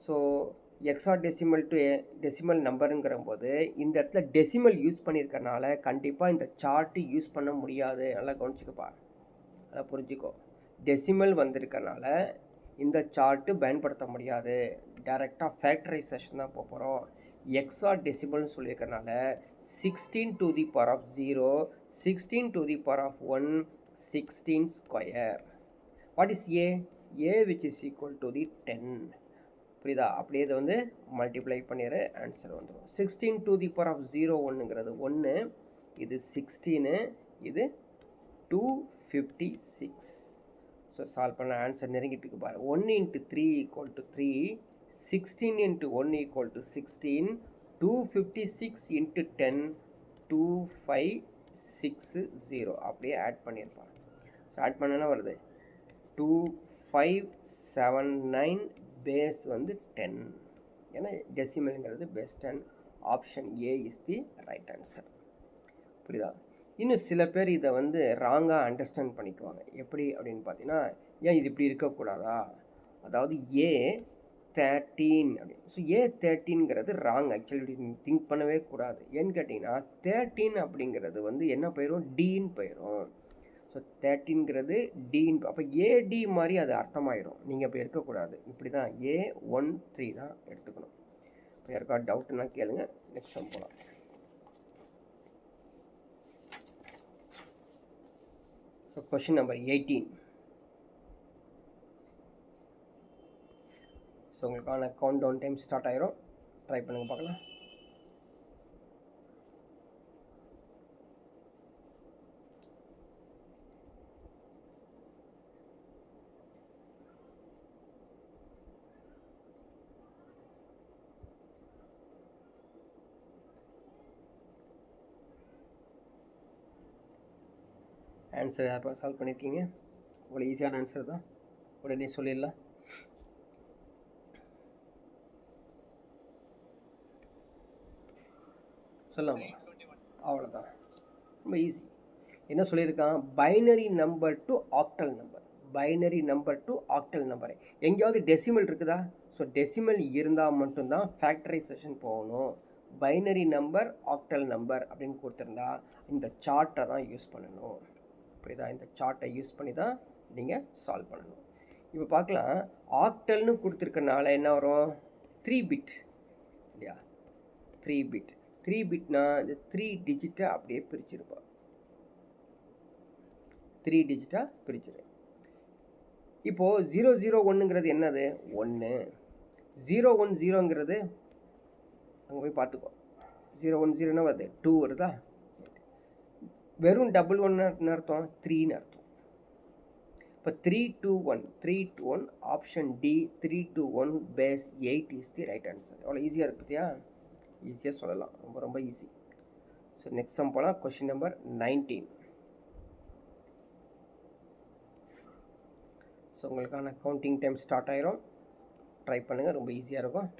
ஸோ ஹெக்ஸாடெசிமல் டு டெசிமல் நம்பருங்கிற போது இந்த இடத்துல டெசிமல் யூஸ் பண்ணியிருக்கனால கண்டிப்பாக இந்த சார்ட்டு யூஸ் பண்ண முடியாது. நல்லா கவனிச்சுக்கப்பா, நல்லா புரிஞ்சுக்கோ. டெசிமல் வந்திருக்கனால இந்த சார்ட்டு பயன்படுத்த முடியாது. டைரெக்டாக ஃபேக்டரைசேஷன் தான் போக போகிறோம். ஹெக்ஸாடெசிமல்னு சொல்லியிருக்கனால 16 to the power of 0, 16 to the power of 1, 16 square. What is A? A which is equal to the 10. புரியுதா? அப்படியே இதை வந்து மல்டிப்ளை பண்ணிடுற ஆன்சர் வந்துடும். 16 to the power of 0 ஒன்றுங்கிறது 1, இது 16, இது 256. ஸோ சால்வ் பண்ண ஆன்சர் நெருங்கிட்டு இருக்கு பாரு. 1 into 3 equal to 3, 16 into 1 equal to 16, 256 into 10, 2560. அப்படியே ஆட் பண்ணியிருப்பாங்க. ஸோ ஆட் பண்ணனா வருது 2579, பேஸ் வந்து 10. ஏன்னா டெசிமலுங்கிறது base 10. Option A is the right answer. புரியுதா? இன்னும் சில பேர் இதை வந்து ராங்காக அண்டர்ஸ்டாண்ட் பண்ணிக்குவாங்க. எப்படி அப்படின்னு பார்த்தீங்கன்னா, ஏன் இது இப்படி இருக்கக்கூடாதா? அதாவது A13 அப்படின்னு. ஸோ A13ங்கிறது ராங். ஆக்சுவலி திங்க் பண்ணவே கூடாது. ஏன்னு கேட்டிங்கன்னா 13 அப்படிங்கிறது வந்து என்ன போயிடும்? டின்னு போயிடும். ஸோ 13ங்கிறது டின். அப்போ ஏடி மாதிரி அது அர்த்தமாயிடும். நீங்கள் அப்படி இருக்கக்கூடாது. இப்படி தான் A13 தான் எடுத்துக்கணும். இப்போ யாருக்கா டவுட்னா கேளுங்க. நெக்ஸ்ட் சம் போகலாம். So question number 18. ஸோ உங்களுக்கான கவுண்ட் டவுன் டைம் ஸ்டார்ட் ஆயிரும். ட்ரை பண்ணுங்க பார்க்கலாம். ஆன்சர் யார் சால்வ் பண்ணியிருக்கீங்க? அவ்வளோ ஈஸியான ஆன்சர் தான், உடனே சொல்லிடலாம். சொல்லாமா? அவ்வளோதான், ரொம்ப ஈஸி. என்ன சொல்லியிருக்கான்? Binary number to octal number. Binary number to octal number. எங்கேயாவது டெசிமல் இருக்குதா? ஸோ டெசிமல் இருந்தால் மட்டும்தான் ஃபேக்டரைசேஷன் போகணும். பைனரி நம்பர் ஆக்டல் நம்பர் அப்படின்னு கொடுத்துருந்தா இந்த சார்ட்டை தான் யூஸ் பண்ணணும். புரியுதா? இந்த சார்ட்டை யூஸ் பண்ணி தான் நீங்கள் சால்வ் பண்ணணும். இப்போ பார்க்கலாம். ஆக்டல்னு கொடுத்துருக்கனால என்ன வரும்? 3 பிட் இல்லையா? 3 பிட். 3 பிட்னா இந்த 3 டிஜிட்டை அப்படியே பிரிச்சிருப்போம். 3 டிஜிட்டாக பிரிச்சிரு. இப்போது 001ங்கிறது என்னது? 1. 010ங்கிறது அங்கே போய் பார்த்துக்கோ. 010னா வருது 2 வருதா? வெறும் 11 அர்த்தம் 3ன்னு அர்த்தம். இப்போ 321 option D 321 base 8 is the right answer. எவ்வளோ ஈஸியாக இருக்கு பார்த்தியா? ஈஸியாக சொல்லலாம், ரொம்ப ரொம்ப ஈஸி. ஸோ நெக்ஸ்ட் சம் போனால் கொஷின் நம்பர் 19. ஸோ உங்களுக்கான கவுண்டிங் டைம் ஸ்டார்ட் ஆயிரும். ட்ரை பண்ணுங்கள், ரொம்ப ஈஸியாக இருக்கும்.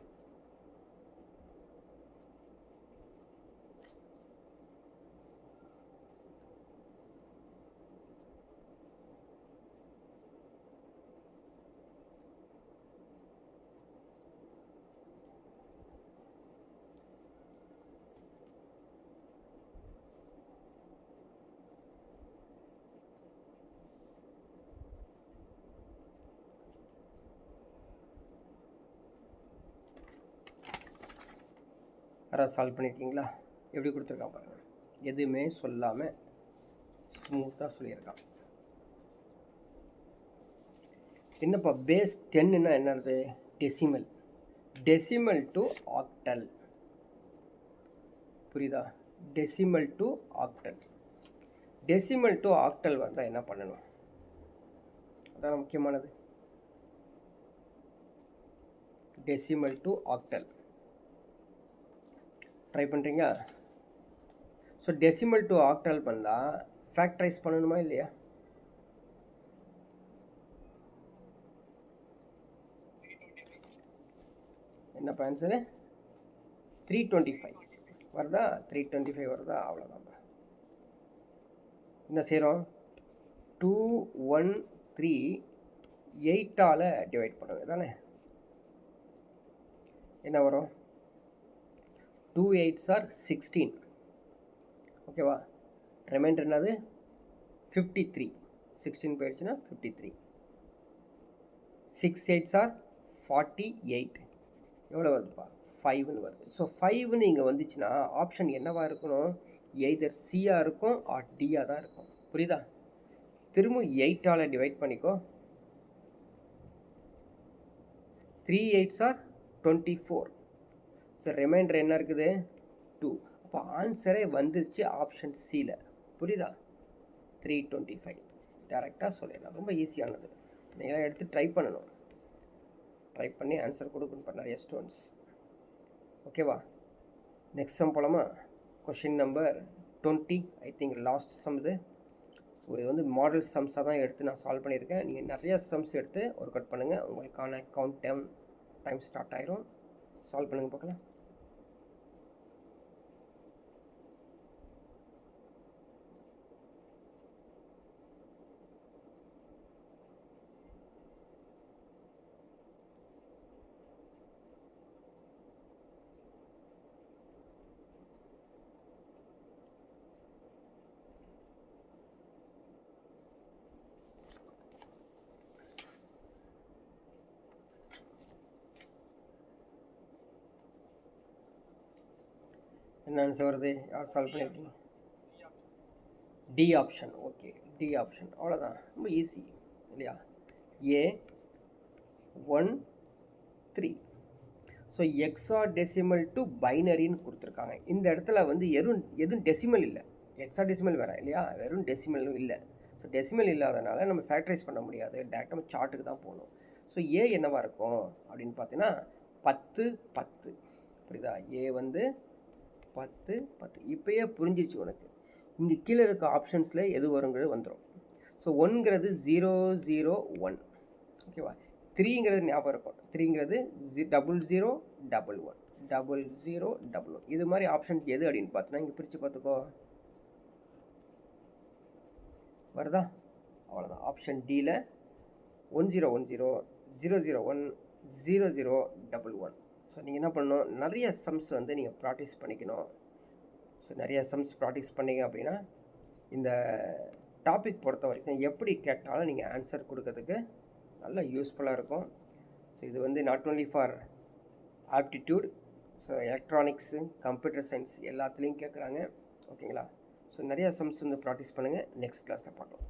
யாராவது சால்வ் பண்ணியிருக்கீங்களா? எப்படி கொடுத்துருக்கான் பாருங்கள். எதுவுமே சொல்லாமல் ஸ்மூத்தாக சொல்லியிருக்கான். என்னப்பா பேஸ் 10ன்னா என்னது? டெசிமல். Decimal to octal. புரியுதா? Decimal to octal. Decimal to octal வந்தால் என்ன பண்ணணும்? அதான் முக்கியமானது. Decimal to octal. ட்ரை பண்ணுறீங்க. ஸோ டெசிமல் டு ஆக்டல் பண்ணால் ஃபேக்டரைஸ் பண்ணணுமா இல்லையா? என்னப்பா ஆன்சரு? 325 வருதா? 325 வருதா? அவ்வளோதான். என்ன செய்கிறோம்? 213 8ஆல் டிவைட் பண்ணுங்க தானே. என்ன வரும்? 2 8s are 16. ஓகேவா? ரிமைண்டர் என்னது? 53. 16 போயிடுச்சுன்னா 53. 6 8s are 48. எவ்வளோ வருதுப்பா? 5ன்னு வருது. ஸோ 5ன்னு இங்கே வந்துச்சுன்னா ஆப்ஷன் என்னவாக இருக்கணும்? எய்தர் சியாக இருக்கும் ஆர் டியாக தான் இருக்கும். புரியுதா? திரும்ப 8ஆல் டிவைட் பண்ணிக்கோ. 3 8s are 24. ஸோ ரிமைண்டர் என்ன இருக்குது? 2. அப்போ ஆன்சரே வந்துருச்சு ஆப்ஷன் சியில். புரியுதா? 325 டேரெக்டாக சொல்லிடலாம். ரொம்ப ஈஸியானது. நீங்களாம் எடுத்து ட்ரை பண்ணணும். ட்ரை பண்ணி ஆன்சர் கொடுக்கணும் நிறைய ஸ்டூடெண்ட்ஸ். ஓகேவா? நெக்ஸ்ட் சம் போலாமா? Question number 20. I think last some இது. ஸோ இது வந்து மாடல் சம்ஸாக தான் எடுத்து நான் சால்வ் பண்ணியிருக்கேன். நீங்கள் நிறைய சம்ஸ் எடுத்து ஒர்க் அவுட் பண்ணுங்கள். உங்களுக்கான கவுண்ட் டைம் ஸ்டார்ட் ஆயிரும். சால்வ் பண்ணுங்கள் பார்க்கலாம். என்ன ஆன்சர் வருது? யார் சால்வ் பண்ணியிருக்கீங்க? D option. Okay, D option. அவ்வளோதான். ரொம்ப ஈஸி இல்லையா? ஏ 1 3. ஸோ ஹெக்ஸாடெசிமல் டு பைனரின்னு கொடுத்துருக்காங்க. இந்த இடத்துல வந்து எதுவும் டெசிமல் இல்லை. ஹெக்ஸாடெசிமல் வேறு இல்லையா? வெறும் டெசிமலும் இல்லை. ஸோ டெசிமல் இல்லாதனால நம்ம ஃபேக்டரைஸ் பண்ண முடியாது. டேரெக்டாக நம்ம சார்ட்டுக்கு தான் போகணும். ஸோ ஏ என்னவாக இருக்கும் அப்படின்னு பார்த்தீங்கன்னா 10 10. புரியுதா? ஏ வந்து 10 10. இப்போயே புரிஞ்சிச்சு உனக்கு. இங்கே கீழே இருக்க ஆப்ஷன்ஸில் எது வருங்கிறது வந்துடும். ஸோ 1ங்கிறது 0 0 1. ஓகேவா? 3ங்கிறது ஞாபகம் இருக்கும். 3ங்கிறது 00 11 00 11. இது மாதிரி ஆப்ஷன் எது அப்படின்னு பார்த்தோன்னா இங்கே பிரித்து பார்த்துக்கோ. வருதா? அவ்வளோதான். ஆப்ஷன் டியில் 1010 001 0011. ஸோ நீங்கள் என்ன பண்ணணும்? நிறைய சம்ஸ் வந்து நீங்கள் ப்ராக்டிஸ் பண்ணிக்கணும். ஸோ நிறைய சம்ஸ் ப்ராக்டிஸ் பண்ணிங்க அப்படின்னா இந்த டாபிக் பொறுத்த வரைக்கும் எப்படி கேட்டாலும் நீங்கள் ஆன்சர் கொடுக்கறதுக்கு நல்லா யூஸ்ஃபுல்லாக இருக்கும். ஸோ இது வந்து not only for aptitude, so electronics, computer science எல்லாத்துலேயும் கேட்குறாங்க. ஓகேங்களா? ஸோ நிறையா சம்ஸ் வந்து ப்ராக்டிஸ் பண்ணுங்கள். நெக்ஸ்ட் கிளாஸில் பார்க்கலாம்.